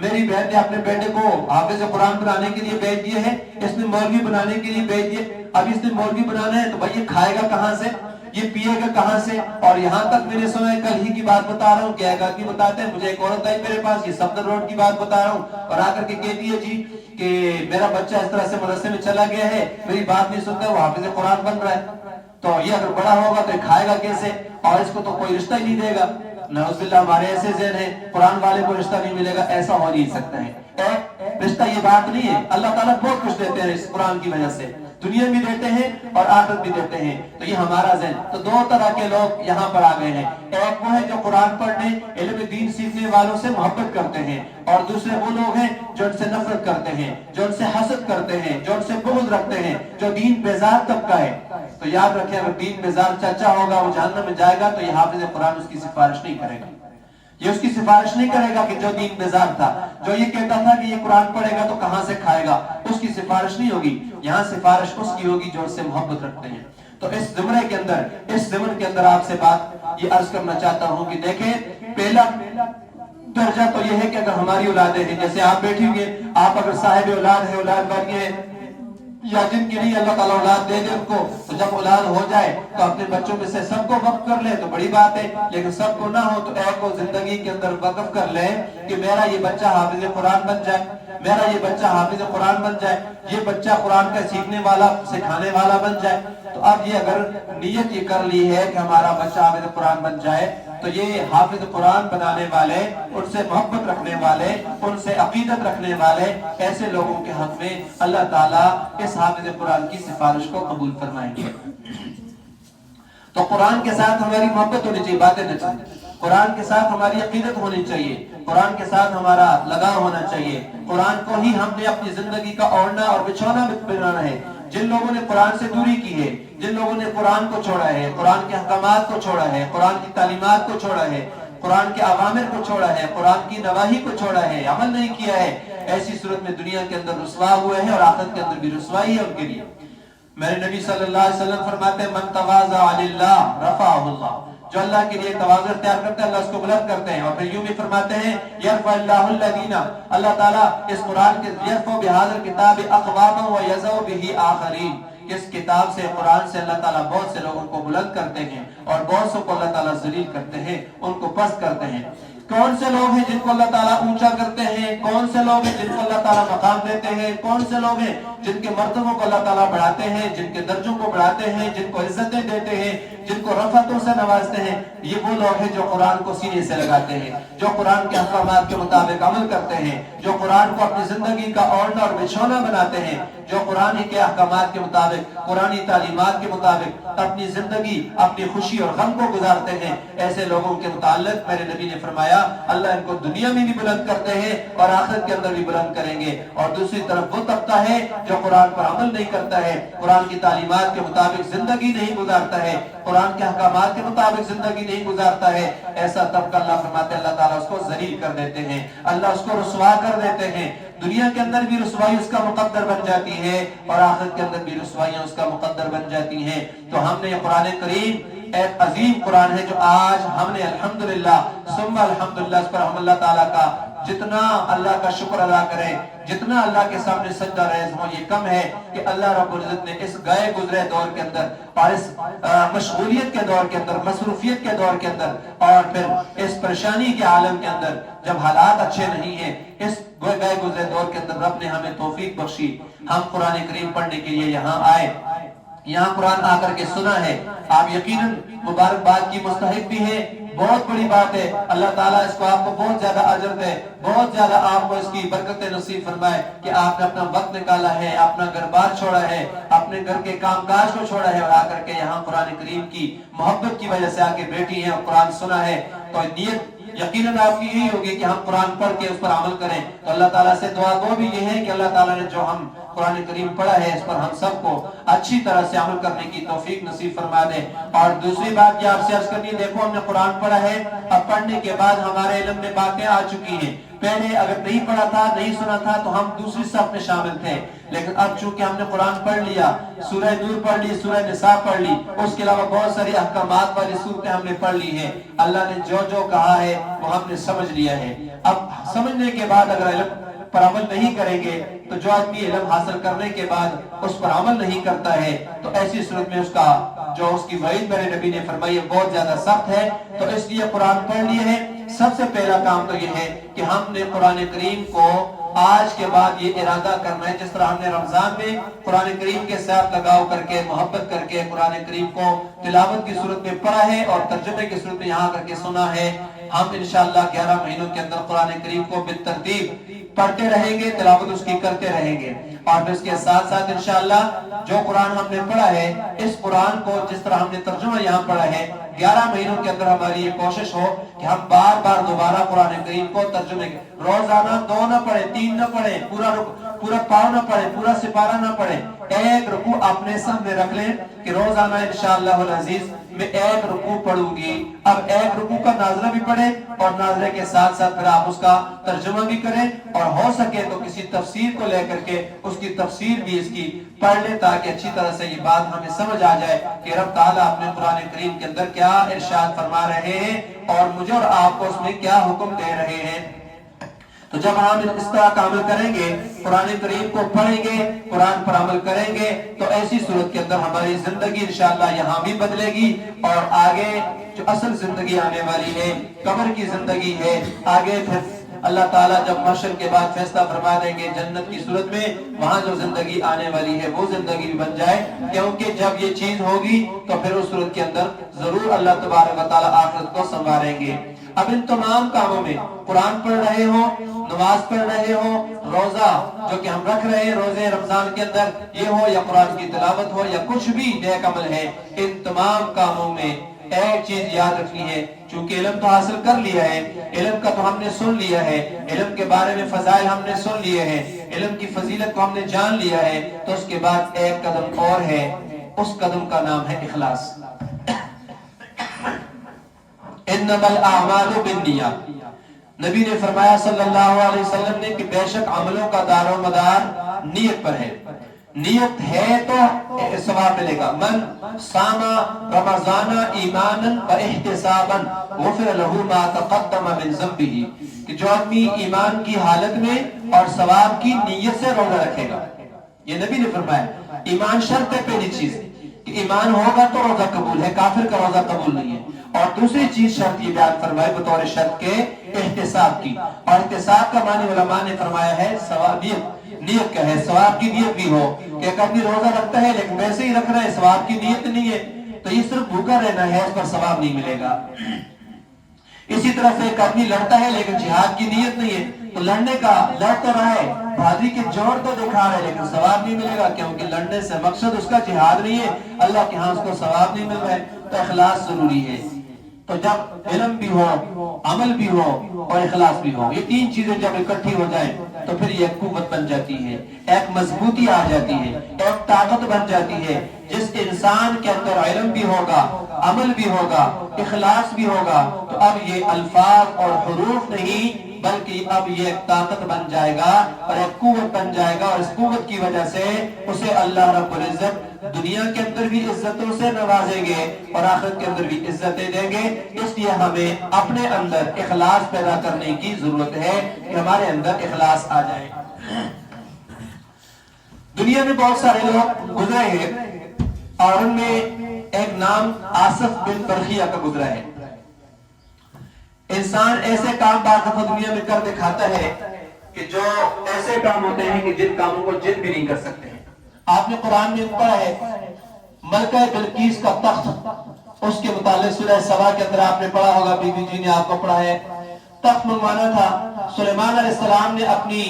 میری بہن نے اپنے بیٹے کو حافظ قرآن بنانے کے لیے بھیج دیا ہے، اس نے مولوی بنانے کے لیے بھیج دیا، اب اس نے مولوی بنانا ہے تو بھائی یہ کھائے گا کہاں سے، یہ پیے گا کہاں سے؟ اور یہاں تک میں نے سنا ہے، کل ہی کی بات بتا رہا ہوں، کیا گا کی بتاتے ہیں، مجھے ایک عورت آئی میرے پاس، یہ صفدر روڈ کی بات بتا رہا ہوں، اور آ کر کے کہتی ہے جی کہ میرا بچہ اس طرح سے مدرسے میں چلا گیا ہے، میری بات نہیں سنتا، وہ حافظ قرآن بن رہا ہے، تو یہ اگر بڑا ہوگا تو یہ کھائے گا کیسے، اور اس کو تو کوئی رشتہ ہی نہیں دے گا۔ نعوذ باللہ، ہمارے ایسے ذہن ہیں قرآن والے کو رشتہ نہیں ملے گا، ایسا ہو نہیں سکتا ہے۔ رشتہ یہ بات نہیں ہے، اللہ تعالیٰ بہت کچھ دیتے ہیں اس قرآن کی وجہ سے، دنیا بھی دیتے ہیں اور آخرت بھی دیتے ہیں، تو یہ ہمارا ذہن، تو دو طرح کے لوگ یہاں پر آ گئے ہیں، ایک وہ ہے جو قرآن پڑھنے، علم دین سیکھنے والوں سے محبت کرتے ہیں، اور دوسرے وہ لوگ ہیں جو ان سے نفرت کرتے ہیں، جو ان سے حسد کرتے ہیں، جو ان سے بغض رکھتے ہیں، جو دین بیزار طبقہ ہے۔ تو یاد رکھیں، اگر دین بیزار چاچا ہوگا وہ جہنم میں جائے گا تو یہ حافظ قرآن اس کی سفارش نہیں کرے گا، یہ اس کی سفارش نہیں کرے گا کہ جو دین بیزار تھا، جو یہ کہتا تھا کہ یہ قرآن پڑھے گا تو کہاں سے کھائے گا، اس کی سفارش نہیں ہوگی، یہاں سفارش اس کی ہوگی جو اس سے محبت رکھتے ہیں۔ تو اس زمرے کے اندر، اس زمن کے اندر آپ سے بات یہ عرض کرنا چاہتا ہوں کہ دیکھیں، پہلا درجہ تو یہ ہے کہ اگر ہماری اولادیں ہیں، جیسے آپ بیٹھی ہوئے، آپ اگر صاحب اولاد ہے، اولاد والی ہے، یا جن کے لیے اللہ تعالیٰ اولاد دے دے ان کو، تو جب اولاد ہو جائے تو اپنے بچوں میں سے سب کو وقف کر لے تو بڑی بات ہے، لیکن سب کو نہ ہو تو ایک کو زندگی کے اندر وقف کر لے کہ میرا یہ بچہ حافظ قرآن بن جائے، میرا یہ بچہ حافظ قرآن بن جائے، یہ بچہ قرآن کا سیکھنے والا، سکھانے والا بن جائے۔ تو اب یہ اگر نیت یہ کر لی ہے کہ ہمارا بچہ حافظ قرآن بن جائے، تو یہ حافظ قرآن بنانے والے، ان سے محبت رکھنے والے، ان سے عقیدت رکھنے والے ایسے لوگوں کے حق میں اللہ تعالیٰ اس حافظ قرآن کی سفارش کو قبول فرمائیں گے۔ تو قرآن کے ساتھ ہماری محبت ہونی چاہیے، باتیں نہ چاہیے، قرآن کے ساتھ ہماری عقیدت ہونی چاہیے، قرآن کے ساتھ ہمارا لگاؤ ہونا چاہیے، قرآن کو ہی ہم نے اپنی زندگی کا اوڑھنا اور بچھونا بنانا ہے۔ جن لوگوں نے قرآن سے دوری کی ہے، جن لوگوں نے قرآن کو چھوڑا ہے، قرآن کے احکامات کو چھوڑا ہے، قرآن کی تعلیمات کو چھوڑا ہے، قرآن کے اوامر کو چھوڑا ہے، قرآن کی نواہی کو چھوڑا ہے، عمل نہیں کیا ہے، ایسی صورت میں دنیا کے اندر رسوا ہوئے ہیں اور آخرت کے اندر بھی رسوائی ہے ان کے لیے۔ میرے نبی صلی اللہ علیہ وسلم فرماتے ہیں من تواضع للہ رفعہ اللہ، جو اللہ کے لیے تواضع اختیار کرتے ہیں اللہ اس کو بلند کرتے ہیں۔ اور پھر یوں بھی فرماتے ہیں یرفع اللہ الذین، اللہ تعالیٰ اس قرآن کے یرفع بہذا الکتاب اقواما ویضع بہ آخرین، اس کتاب سے، قرآن سے اللہ تعالیٰ بہت سے لوگوں کو بلند کرتے ہیں اور بہت سے کو اللہ تعالیٰ ذلیل کرتے ہیں، ان کو پست کرتے ہیں۔ کون سے لوگ ہیں جن کو اللہ تعالیٰ اونچا کرتے ہیں، کون سے لوگ ہیں جن کو اللہ تعالیٰ مقام دیتے ہیں، کون سے لوگ ہیں جن کے مرتبوں کو اللہ تعالیٰ بڑھاتے ہیں، جن کے درجوں کو بڑھاتے ہیں، جن کو عزتیں دیتے ہیں، جن کو رفعتوں سے نوازتے ہیں، یہ وہ لوگ ہیں جو قرآن کو سینے سے لگاتے ہیں، جو قرآن کے احکامات کے مطابق عمل کرتے ہیں، جو قرآن کو اپنی زندگی کا اوڑھنا اور بچھونا بناتے ہیں، جو قرآن کے احکامات کے مطابق، قرآنی تعلیمات کے مطابق اپنی زندگی، اپنی خوشی اور غم کو گزارتے ہیں، ایسے لوگوں کے متعلق میرے نبی نے فرمایا اللہ ان کو دنیا میں بھی بلند کرتے ہیں اور آخرت کے اندر بھی بلند کریں گے۔ اور دوسری طرف وہ طبقہ ہے جو قرآن پر عمل نہیں کرتا ہے، قرآن کی تعلیمات کے مطابق زندگی نہیں گزارتا ہے، قرآن کے احکامات کے مطابق زندگی نہیں گزارتا ہے، ایسا طبقہ اللہ فرماتے ہیں اللہ تعالیٰ اس کو ذلیل کر دیتے ہیں، اللہ اس کو رسوا کر دیتے ہیں، دنیا کے اندر بھی رسوائی اس کا مقدر بن جاتی ہے اور آخرت کے اندر بھی رسوائیاں اس کا مقدر بن جاتی ہیں۔ تو ہم نے یہ قرآن کریم ایک عظیم قرآن ہے جو آج ہم نے الحمدللہ ثم الحمدللہ اس پر ہم اللہ تعالیٰ کا جتنا اللہ کا شکر ادا کریں، جتنا اللہ کے سامنے سجدہ ریز ہوں، یہ کم ہے کہ اللہ رب العزت نے اس گئے گزرے دور کے اندر اور اس مشغولیت کے دور کے اندر، مصروفیت کے دور کے اندر اور پھر اس پریشانی کے عالم کے اندر جب حالات اچھے نہیں ہیں، اس گئے گزرے دور کے اندر رب نے ہمیں توفیق بخشی، ہم قرآن کریم پڑھنے کے لیے یہاں آئے، یہاں قرآن آ کر کے سنا ہے۔ آپ یقیناً مبارکباد کی مستحق بھی ہیں بہت بڑی بات ہے. اللہ تعالیٰ اس کو آپ کو بہت زیادہ اجر دے, بہت زیادہ آپ کو اس کی برکت نصیب فرمائے کہ آپ نے اپنا وقت نکالا ہے, اپنا گھر بار چھوڑا ہے, اپنے گھر کے کام کاج کو چھوڑا ہے اور آ کر کے یہاں قرآن کریم کی محبت کی وجہ سے آ کے بیٹھی ہیں اور قرآن سنا ہے. تو نیت یقیناً آپ کی یہی ہوگی کہ ہم قرآن پڑھ کے اس پر عمل کریں. تو اللہ تعالیٰ سے دعا گو بھی یہ ہے کہ اللہ تعالیٰ نے جو ہم قرآن کریم پڑھا ہے اس پر ہم سب کو اچھی طرح سے عمل کرنے کی توفیق نصیب فرما دے. اور دوسری بات کہ آپ سے عرض کرنی ہے, دیکھو ہم نے قرآن پڑھا ہے, اب پڑھنے کے بعد ہمارے علم میں باتیں آ چکی ہیں. پہلے اگر نہیں پڑھا تھا, نہیں سنا تھا تو ہم دوسری صف میں شامل تھے, لیکن اب چونکہ ہم نے قرآن پڑھ لیا, سورہ نور پڑھ لی, سورہ نساء پڑھ لی, اس کے علاوہ بہت ساری احکامات والی صورتیں ہم نے پڑھ لی ہیں. اللہ نے جو جو کہا ہے وہ ہم نے سمجھ لیا ہے. اب سمجھنے کے بعد اگر علم پر عمل نہیں کریں گے تو جو آدمی علم حاصل کرنے کے بعد اس پر عمل نہیں کرتا ہے تو ایسی صورت میں اس کا جو اس کی وعید میرے نبی نے فرمائی ہے بہت زیادہ سخت ہے. تو اس لیے قرآن پڑھ لیے ہیں. سب سے پہلا کام تو یہ ہے کہ ہم نے قرآن کریم کو آج کے بعد یہ ارادہ کرنا ہے, جس طرح ہم نے رمضان میں قرآن کریم کے ساتھ لگاؤ کر کے, محبت کر کے قرآن کریم کو تلاوت کی صورت میں پڑھا ہے اور ترجمے کی صورت میں یہاں کر کے سنا ہے, ہم انشاءاللہ 11 مہینوں کے اندر قرآن کریم کو بالترتیب پڑھتے رہیں گے, تلاوت اس کی کرتے رہیں گے. اور اس کے ساتھ ساتھ انشاءاللہ جو قرآن ہم نے پڑھا ہے, اس قرآن کو جس طرح ہم نے ترجمہ یہاں پڑھا ہے, 11 مہینوں کے اندر ہماری یہ کوشش ہو کہ ہم بار بار دوبارہ قرآن کریم کو ترجمے کے, روزانہ 2 نہ پڑھیں, 3 نہ پڑھیں, پورا پاؤ نہ پڑھیں, پورا سپارہ نہ پڑھیں, ایک رکوع اپنے سامنے رکھ لیں کہ روزانہ انشاءاللہ العزیز میں ایک رکوع پڑھوں گی. اب ایک رکوع کا ناظرہ بھی پڑھیں اور ناظرے کے ساتھ ساتھ پھر آپ اس کا ترجمہ بھی کریں, اور ہو سکے تو کسی تفسیر کو لے کر کے اس کی تفسیر بھی اس کی پڑھ لیں تاکہ اچھی طرح سے یہ بات ہمیں سمجھ آ جائے کہ رب تعالیٰ اپنے قرآن کریم کے اندر کیا ارشاد فرما رہے ہیں اور مجھے اور آپ کو اس میں کیا حکم دے رہے ہیں. تو جب ہم اس طرح کا عمل کریں گے, قرآن کریم کو پڑھیں گے, قرآن پر عمل کریں گے, تو ایسی صورت کے اندر ہماری زندگی انشاءاللہ یہاں بھی بدلے گی اور آگے جو اصل زندگی آنے والی ہے, قبر کی زندگی ہے, آگے پھر اللہ تعالیٰ جب محشر کے بعد فیصلہ فرما دیں گے جنت کی صورت میں, وہاں جو زندگی آنے والی ہے وہ زندگی بھی بن جائے, کیونکہ جب یہ چیز ہوگی تو پھر اس صورت کے اندر ضرور اللہ تبارک و تعالیٰ آخرت کو سنواریں گے. اب ان تمام کاموں میں قرآن پڑھ رہے ہو, نماز پڑھ رہے ہو, روزہ جو کہ ہم رکھ رہے ہیں روزے رمضان کے اندر یہ ہو, یا قرآن کی تلاوت ہو, یا کچھ بھی نیک عمل ہے, ان تمام کاموں میں ایک چیز یاد رکھنی ہے. چونکہ علم تو حاصل کر لیا ہے, علم کا تو ہم نے سن لیا ہے, علم کے بارے میں فضائل ہم نے سن لیے ہیں, علم کی فضیلت کو ہم نے جان لیا ہے, تو اس کے بعد ایک قدم اور ہے, اس قدم کا نام ہے اخلاص. انما الاعمال بالنیات, نبی نے فرمایا صلی اللہ علیہ وسلم نے کہ بے شک عملوں کا دار و مدار نیت پر ہے. نیت ہے تو ثواب ملے گا. من صام رمضان ایمانا و احتسابا غفر له ما تقدم من ذنبه, کہ جو آدمی ایمان کی حالت میں اور ثواب کی نیت سے روزہ رکھے گا, یہ نبی نے فرمایا. ایمان شرط ہے پہلی چیز کہ ایمان ہوگا تو روزہ قبول ہے, کافر کا روزہ قبول نہیں ہے. اور دوسری چیز شرط یہ بیان فرمائی بطور شرط کے احتساب کی, اور احتساب کا معنی علماء نے فرمایا ہے ثوابیت, نیت کا ہے, ثواب کی نیت بھی ہو کہ ایک آدمی روزہ رکھتا ہے لیکن ویسے ہی رکھ رہا ہے, ثواب کی نیت نہیں ہے, تو یہ صرف بھوکا رہنا ہے, اس پر ثواب نہیں ملے گا. اسی طرح سے ایک آدمی لڑتا ہے لیکن جہاد کی نیت نہیں ہے, تو لڑنے کا لڑ تو رہا ہے, بازی کے جوڑ تو دکھا رہا ہے لیکن ثواب نہیں ملے گا, کیونکہ لڑنے سے مقصد اس کا جہاد نہیں ہے, اللہ کے ہاں اس کو ثواب نہیں مل رہا ہے. تو اخلاص ضروری ہے. تو جب علم بھی ہو, عمل بھی ہو اور اخلاص بھی ہو, یہ تین چیزیں جب اکٹھی ہو جائیں تو پھر یہ قوت بن جاتی ہے, ایک مضبوطی آ جاتی ہے, ایک طاقت بن جاتی ہے. جس انسان کے اندر علم بھی ہوگا, عمل بھی ہوگا, اخلاص بھی ہوگا, تو اب یہ الفاظ اور حروف نہیں بلکہ اب یہ ایک طاقت بن جائے گا اور ایک قوت بن جائے گا, اور اس قوت کی وجہ سے اسے اللہ رب العزت دنیا کے اندر بھی عزتوں سے نوازیں گے اور آخرت کے اندر بھی عزتیں دیں گے. اس لیے ہمیں اپنے اندر اخلاص پیدا کرنے کی ضرورت ہے کہ ہمارے اندر اخلاص آ جائے. دنیا میں بہت سارے لوگ گزرے ہیں اور ان میں ایک نام آصف بن برخیہ کا گزرا ہے. انسان ایسے کام بعض دفعہ دنیا میں کر دکھاتا ہے کہ جو ایسے کام ہوتے ہیں کہ جن کاموں کو جن بھی نہیں کر سکتے ہیں. آپ نے قرآن میں پڑھا ہے ملکہ بلقیس کا تخت اس کے متعلق سورہ سبا کے اندر آپ نے پڑھا ہوگا، بی بی جی نے آپ کو پڑھا ہے۔ تخت منگوانا تھا، سلیمان علیہ السلام نے اپنی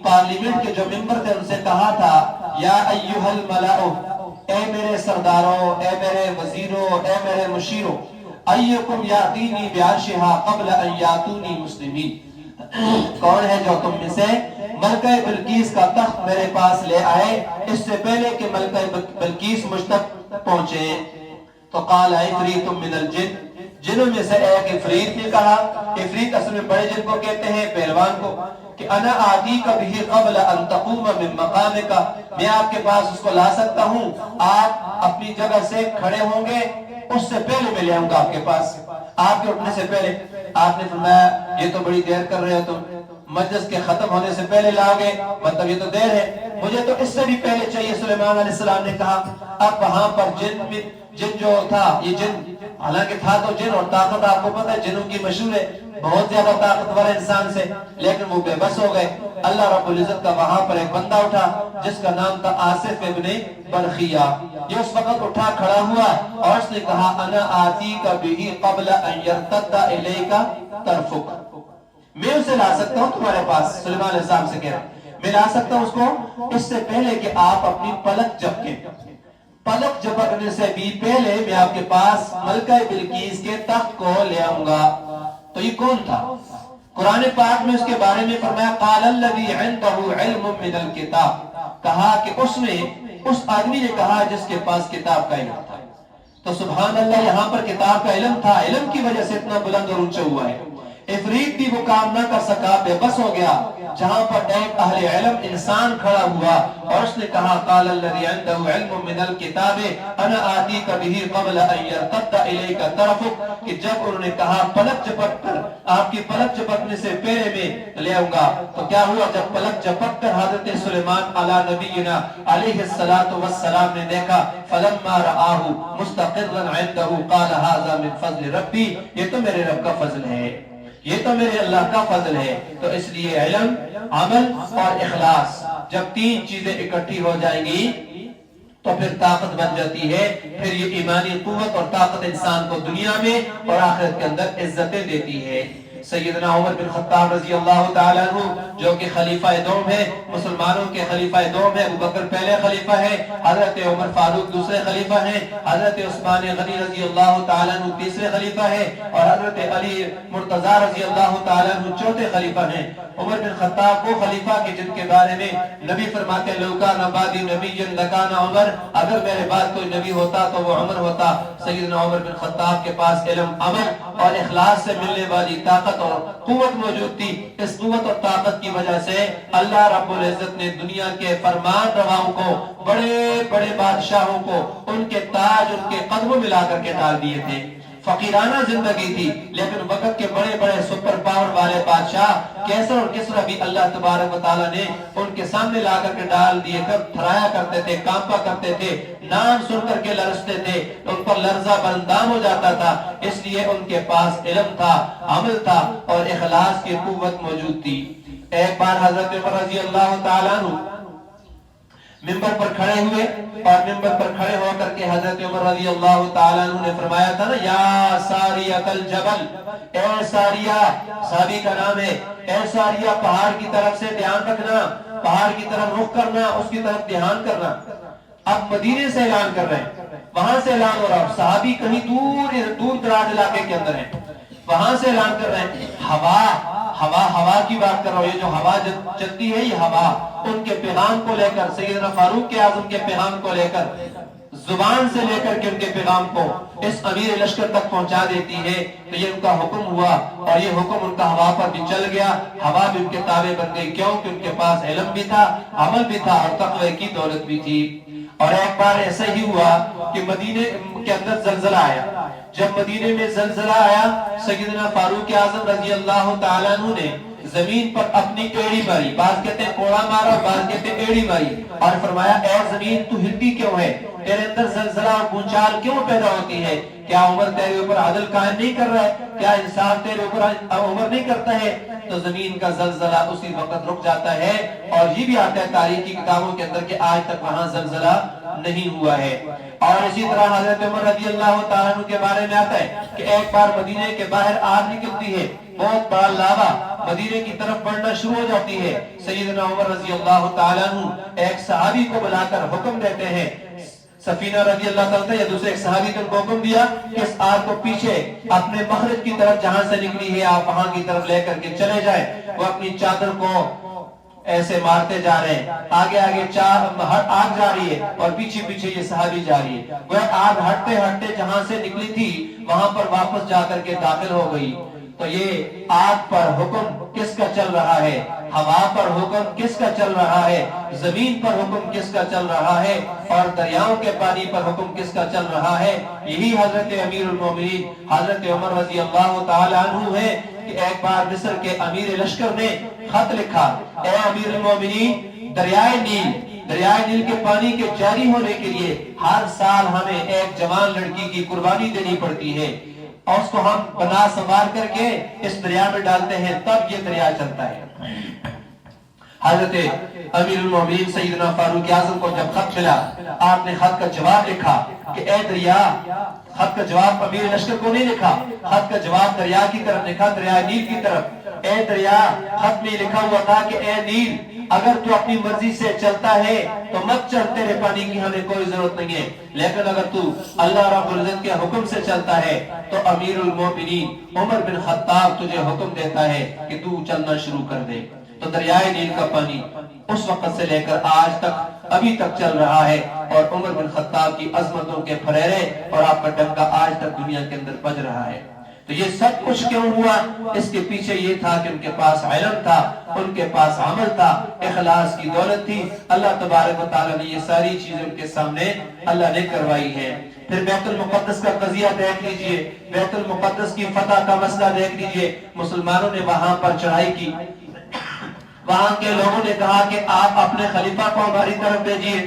پارلیمنٹ کے جو ممبر تھے ان سے کہا تھا یا ایھا الملأ، اے میرے سرداروں، اے میرے وزیروں، اے میرے مشیروں، ایکم یاتینی بعرشھا قبل ان یاتونی مسلمین، کون ہے جو تم میں سے ملکہ بلقیس کا تخت میرے پاس لے آئے اس سے پہلے کہ ملکہ بلقیس مجھ تک پہنچے؟ تو قال عفریت من الجن، جنوں میں سے ایک عفریت نے کہا، عفریت اصل میں بڑے جن کو کہتے ہیں، پہلوان کو، کہ انا آتیک بہ قبل ان تقوم من مقامک، میں آپ کے پاس اس کو لا سکتا ہوں، آپ اپنی جگہ سے کھڑے ہوں گے اس سے پہلے میں لے آؤں گا آپ کے پاس، آپ کے اٹھنے سے پہلے۔ آپ نے فرمایا یہ تو بڑی دیر کر رہے ہو تم، مجلس کے ختم ہونے سے پہلے لاؤ گے، مطلب یہ تو دیر ہے، مجھے تو اس سے بھی پہلے چاہیے۔ سلیمان علیہ السلام نے کہا۔ اب وہاں پر جن جو تھا، یہ جن حالانکہ تھا تو جن، اور طاقت آپ کو پتہ ہے جنوں کی مشہور ہے، بہت زیادہ طاقتور ہے انسان سے، لیکن وہ بے بس ہو گئے۔ اللہ رب العزت کا وہاں پر ایک بندہ اٹھا جس کا نام تھا آصف ابن برخیہ، یہ اس وقت اٹھا کھڑا ہوا اور اس نے کہا انا آتیک بہ قبل ان یرتد الیک طرفک، میں اسے لا سکتا ہوں تمہارے پاس، سلیمان علیہ السلام سے کہہ رہا میں لا سکتا ہوں اس کو اس سے پہلے کہ آپ اپنی پلک جھپکیں، پلک جھپکنے سے بھی پہلے میں آپ کے پاس ملکہ بلقیس کے تخت کو لے آؤں گا۔ تو یہ کون تھا؟ قرآن پاک میں اس کے بارے میں فرمایا قال الذی عنده علم من الکتاب، کہا کہ اس آدمی نے کہا جس کے پاس کتاب کا علم تھا۔ تو سبحان اللہ، یہاں پر کتاب کا علم تھا، علم کی وجہ سے اتنا بلند اور اونچا ہوا ہے۔ عفریت بھی وہ کام نہ کر سکا، بے بس ہو گیا، جہاں پر ایک اہل علم انسان کھڑا ہوا اور اس نے کہا قال الذی عنده علم من الکتاب انا آتیک بہ قبل ان یرتد الیک طرفک، کہ جب انہوں نے کہا پلک جھپک کر، آپ کی پلک جھپکنے سے پہلے میں لے آؤں گا، تو کیا ہوا؟ جب پلک جھپک کر حضرت سلیمان علی نبینا علیہ الصلوۃ والسلام نے دیکھا فلما رآہ مستقرا عنده قال هذا من فضل ربی، یہ تو میرے رب کا فضل ہے، یہ تو میرے اللہ کا فضل ہے۔ تو اس لیے علم، عمل اور اخلاص جب تین چیزیں اکٹھی ہو جائیں گی تو پھر طاقت بن جاتی ہے، پھر یہ ایمانی قوت اور طاقت انسان کو دنیا میں اور آخرت کے اندر عزتیں دیتی ہے۔ سیدنا عمر بن خطاب رضی اللہ تعالیٰ عنہ جو کہ خلیفہ دوم ہے، مسلمانوں کے خلیفہ دوم ہے، ابوبکر پہلے خلیفہ ہے، حضرت عمر فاروق دوسرے خلیفہ ہیں، حضرت عثمان غنی رضی اللہ تعالیٰ عنہ تیسرے خلیفہ ہے، اور حضرت علی مرتضی رضی اللہ تعالیٰ عنہ چوتھے خلیفہ ہیں۔ عمر بن خطاب وہ خلیفہ کے جن کے بارے میں نبی فرماتے ہیں لو کان بعدی نبی لکان عمر، اگر میرے بعد کوئی نبی ہوتا تو وہ عمر ہوتا۔ سیدنا عمر بن خطاب کے پاس علم، عمل اور اخلاص سے ملنے والی طاقت اور قوت موجود تھی۔ اس قوت اور طاقت کی وجہ سے اللہ رب العزت نے دنیا کے فرمان رواؤں کو، بڑے بڑے بادشاہوں کو ان کے تاج ان کے قدموں میں لا کر کے ڈال دیے تھے۔ فقیرانہ زندگی تھی، لیکن وقت کے بڑے بڑے سپر پاور والے بادشاہ کیسر اور کسرا بھی اللہ تبارک و تعالیٰ نے ان کے سامنے لا کر کے ڈال دیے، کر تھرایا کرتے تھے، کانپا کرتے تھے، نام سن کر کے لرزتے تھے، ان پر لرزہ برندام ہو جاتا تھا، اس لیے ان کے پاس علم تھا، عمل تھا اور اخلاص کی قوت موجود تھی۔ ایک بار حضرت عمر رضی اللہ تعالیٰ عنہ ممبر پر کھڑے ہوئے اور ممبر پر کھڑے ہو کر کے حضرت عمر رضی اللہ تعالیٰ عنہ نے فرمایا تھا نا یا ساریۃ الجبل، اے ساریہ، صحابی کا نام ہے، اے ساریہ پہاڑ کی طرف سے دھیان رکھنا، پہاڑ کی طرف رخ کرنا، اس کی طرف دھیان کرنا۔ اب مدینے سے اعلان کر رہے ہیں، وہاں سے اعلان ہو رہا ہے، صحابی کہیں دور دراز علاقے کے اندر ہیں، وہاں سے اعلان کر رہے ہیں۔ ہوا کی بات کر رہا ہوں، یہ جو ہوا چلتی ہے یہ ہوا ان کے پیغام کو لے کر، سیدنا فاروق اعظم کے پیغام کو لے کر، زبان سے لے کر کے ان کے پیغام کو اس امیر لشکر تک پہنچا دیتی ہے۔ تو یہ ان کا حکم ہوا اور یہ حکم ان کا ہوا پر بھی چل گیا، ہوا بھی ان کے تابع بن گئی، کیوں کہ ان کے پاس علم بھی تھا، عمل بھی تھا اور تقوی کی دولت بھی تھی۔ اور ایک بار ایسا ہی ہوا کہ مدینے کے اندر زلزلہ آیا۔ جب مدینے میں زلزلہ آیا، سیدنا فاروق اعظم رضی اللہ تعالیٰ عنہ نے زمین پر اپنی ایڑی ماری، بعض کہتے ہیں کوڑا مارا، بعض کہتے ہیں ایڑی ماری، اور فرمایا اے زمین تو ہلتی کیوں ہے، تیرے اندر زلزلہ اور بھونچال کیوں پیدا ہوتی ہے؟ کیا عمر تیرے اوپر عدل قائم نہیں کر رہا ہے؟ کیا انصاف تیرے اوپر عمر نہیں کرتا ہے؟ تو زمین کا زلزلہ اسی وقت رک جاتا ہے، اور یہ بھی آتا ہے تاریخ کی کتابوں کے اندر کہ آج تک وہاں زلزلہ نہیں ہوا ہے۔ اور اسی طرح حضرت عمر رضی اللہ تعالیٰ عنہ کے بارے میں آتا ہے کہ ایک بار مدینے کے باہر آگ نکلتی ہے، بہت بڑا لاوا مدینے کی طرف بڑھنا شروع ہو جاتی ہے۔ سیدنا عمر رضی اللہ تعالیٰ عنہ ایک صحابی کو بلا کر حکم دیتے ہیں، سفینہ رضی اللہ تعالیٰ یا دوسرے ایک صحابی کو حکم دیا کہ اس آگ کو پیچھے اپنے مخرج کی طرف جہاں سے نکلی ہے آپ وہاں کی طرف لے کر کے چلے جائیں۔ وہ اپنی چادر کو ایسے مارتے جا رہے ہیں، آگے آگے آگ جا رہی ہے اور پیچھے پیچھے یہ صحابی جا رہی ہے۔ وہ آگ ہٹتے ہٹتے جہاں سے نکلی تھی وہاں پر واپس جا کر کے داخل ہو گئی۔ تو یہ آگ پر حکم کس کا چل رہا ہے؟ ہوا پر حکم کس کا چل رہا ہے؟ زمین پر حکم کس کا چل رہا ہے؟ اور دریاؤں کے پانی پر حکم کس کا چل رہا ہے؟ یہی حضرت امیر المومنین حضرت عمر رضی اللہ تعالی عنہ ہے کہ ایک بار مصر کے امیر لشکر نے خط لکھا، اے امیر المومنین، دریائے نیل کے پانی کے جاری ہونے کے لیے ہر سال ہمیں ایک جوان لڑکی کی قربانی دینی پڑتی ہے، اور اس کو ہم بنا سنوار کر کے اس دریا میں ڈالتے ہیں، تب یہ دریا چلتا ہے۔ حضرت امیر المومنین سیدنا فاروق اعظم کو جب خط ملا، آپ نے خط کا جواب لکھا کہ اے دریا، خط کا جواب امیر لشکر کو نہیں لکھا، خط کا جواب دریا کی طرف لکھا، دریا نیل کی طرف۔ اے دریا، خط میں لکھا ہوا تھا کہ اے نیل، اگر تو اپنی مرضی سے چلتا ہے تو مت چل، تیرے پانی کی ہمیں کوئی ضرورت نہیں ہے، لیکن اگر تو اللہ رب العزت کے حکم سے چلتا ہے تو امیر المومنین عمر بن خطاب تجھے حکم دیتا ہے کہ تو چلنا شروع کر دے۔ تو دریائے نیل کا پانی اس وقت سے لے کر آج تک ابھی تک چل رہا ہے، اور عمر بن خطاب کی عظمتوں کے پھریرے اور آپ کا ڈنکا آج تک دنیا کے اندر بج رہا ہے۔ تو یہ سب کچھ کیوں ہوا؟ اس کے پیچھے یہ تھا کہ ان کے پاس علم تھا، ان کے پاس عمل تھا، اخلاص کی دولت تھی۔ اللہ تبارک و تعالیٰ نے یہ ساری چیزیں ان کے سامنے اللہ نے کروائی ہے۔ پھر بیت المقدس کا قضیہ دیکھ لیجئے، بیت المقدس کی فتح کا مسئلہ دیکھ لیجئے۔ مسلمانوں نے وہاں پر چڑھائی کی، وہاں کے لوگوں نے کہا کہ آپ اپنے خلیفہ کو ہماری طرف بھیجیے،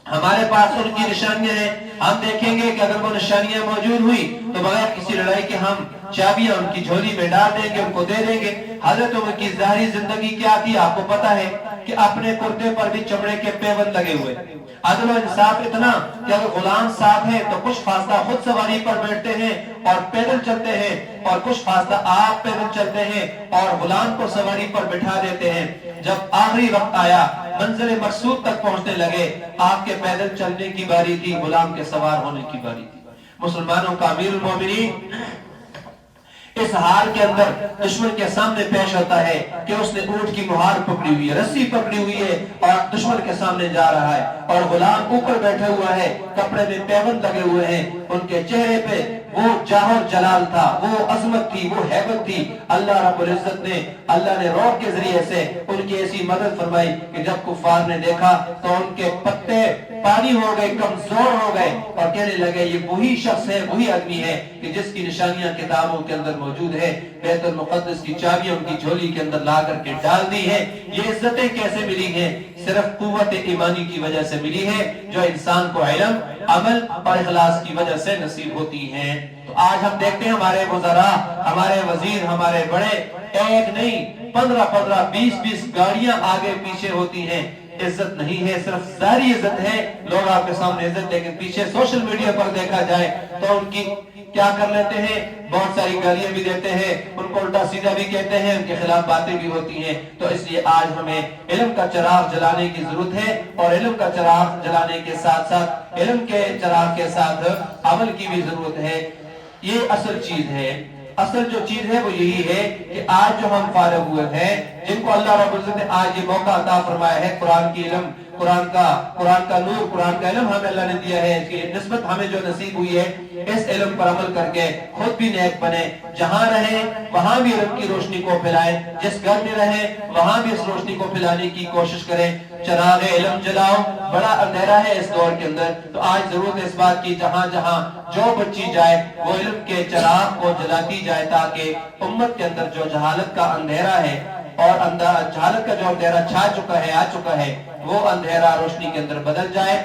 ہمارے پاس ان کی نشانیاں ہیں، ہم دیکھیں گے کہ اگر وہ نشانیاں موجود ہوئی تو بغیر کسی لڑائی کے ہم چابیاں ان کی جھولی میں ڈال دیں گے، ان کو دے دیں گے۔ حضرت عمر کی ظاہری زندگی کیا تھی آپ کو پتا ہے کہ اپنے کرتے پر بھی چمڑے کے پیوند لگے ہوئے، عدل و انصاف اتنا کہ اگر غلام ساتھ ہے تو کچھ فاصلہ خود سواری پر بیٹھتے ہیں اور پیدل چلتے ہیں، اور کچھ فاصلہ آپ پیدل چلتے ہیں اور غلام کو سواری پر بٹھا دیتے ہیں۔ جب آخری وقت آیا، منزل مقصود تک پہنچنے لگے، آپ کے پیدل چلنے کی باری تھی، غلام کے سوار ہونے کی باری تھی۔ مسلمانوں کا امیر المومنین اس حال کے اندر دشمن کے سامنے پیش ہوتا ہے کہ اس نے اونٹ کی مہار پکڑی ہوئی ہے، رسی پکڑی ہوئی ہے اور دشمن کے سامنے جا رہا ہے، اور غلام اوپر بیٹھا ہوا ہے، کپڑے میں پیوند لگے ہوئے ہیں، ان کے چہرے پہ وہ جاہر جلال تھا، وہ عظمت تھی، وہ ہیبت تھی۔ اللہ رب العزت نے، اللہ نے روح کے ذریعے سے ان کی ایسی مدد فرمائی کہ جب کفار نے دیکھا تو ان کے پتے پانی ہو گئے، کمزور ہو گئے، اور کہنے لگے یہ وہی شخص ہے، وہی آدمی ہے کہ جس کی نشانیاں کتابوں کے اندر موجود ہے، بیت المقدس کی چابیاں ان کی جھولی کے اندر لا کر کے ڈال دی ہے۔ یہ عزتیں کیسے ملی ہیں؟ صرف قوت ایمانی کی وجہ سے ملی ہے، جو انسان کو علم، عمل اور اخلاص کی وجہ سے نصیب ہوتی ہیں۔ تو آج ہم دیکھتے ہیں ہمارے وزراء، ہمارے وزیر، ہمارے بڑے، ایک نہیں 15 20 گاڑیاں آگے پیچھے ہوتی ہیں۔ عزت نہیں ہے، صرف ظاہری عزت ہے، لوگ آپ کے سامنے عزت، لیکن پیچھے سوشل میڈیا پر دیکھا جائے تو ان کی کیا کر لیتے ہیں، بہت ساری گالیاں بھی دیتے ہیں، ان کو الٹا سیدھا بھی کہتے ہیں، ان کے خلاف باتیں بھی ہوتی ہیں۔ تو اس لیے آج ہمیں علم کا چراغ جلانے کی ضرورت ہے، اور علم کا چراغ جلانے کے ساتھ ساتھ علم کے چراغ کے ساتھ عمل کی بھی ضرورت ہے۔ یہ اصل چیز ہے۔ اصل جو چیز ہے وہ یہی ہے کہ آج جو ہم فارغ ہوئے ہیں، جن کو اللہ رب العزت نے آج یہ موقع عطا فرمایا ہے، قرآن کی علم، قرآن کا نور، قرآن کا علم ہمیں اللہ نے دیا ہے، اس کی نسبت ہمیں جو نصیب ہوئی ہے، اس علم پر عمل کر کے خود بھی نیک بنے، جہاں رہیں وہاں بھی علم کی روشنی کو پھیلائیں، جس گھر میں رہیں وہاں بھی اس روشنی کو پھیلانے کی کوشش کریں۔ چراغ علم جلاؤ، بڑا اندھیرا ہے اس دور کے اندر، تو آج ضرورت ہے اس بات کی جہاں جہاں جو بچی جائے وہ علم کے چراغ کو جلاتی جائے، تاکہ امت کے اندر جو جہالت کا اندھیرا ہے اور جہالت کا جو اندھیرا چھا چکا ہے، آ چکا ہے، وہ اندھیرا روشنی کے اندر بدل جائے۔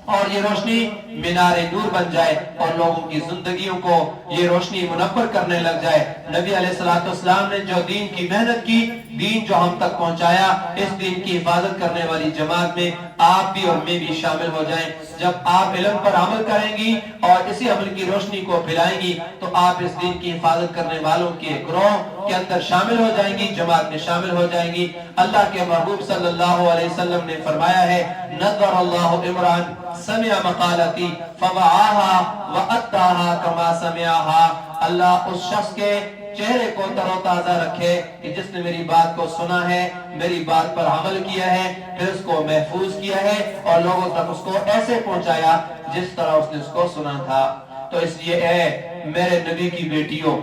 اور یہ روشنی مینار نور بن جائے اور لوگوں کی زندگیوں کو یہ روشنی منور کرنے لگ جائے۔ نبی علیہ الصلوۃ والسلام نے جو دین کی محنت کی، دین جو ہم تک پہنچایا، اس دین کی حفاظت کرنے والی جماعت میں آپ بھی اور میں بھی شامل ہو جائیں۔ جب آپ علم پر عمل کریں گی اور اسی عمل کی روشنی کو پھیلائیں گی تو آپ اس دین کی حفاظت کرنے والوں کے گروہ کے اندر شامل ہو جائیں گی، جماعت میں شامل ہو جائیں گی۔ اللہ کے محبوب صلی اللہ علیہ وسلم نے فرمایا ہے، نظر اللہ عمران سمع مقالتی فوعاها واتاها كما سمعها۔ اللہ اس شخص کے چہرے کو تر و تازہ رکھے کہ جس نے میری بات کو سنا ہے، میری بات پر عمل کیا ہے، پھر اس کو محفوظ کیا ہے اور لوگوں تک اس کو ایسے پہنچایا جس طرح اس نے اس کو سنا تھا۔ تو اس لیے اے میرے نبی کی بیٹیوں،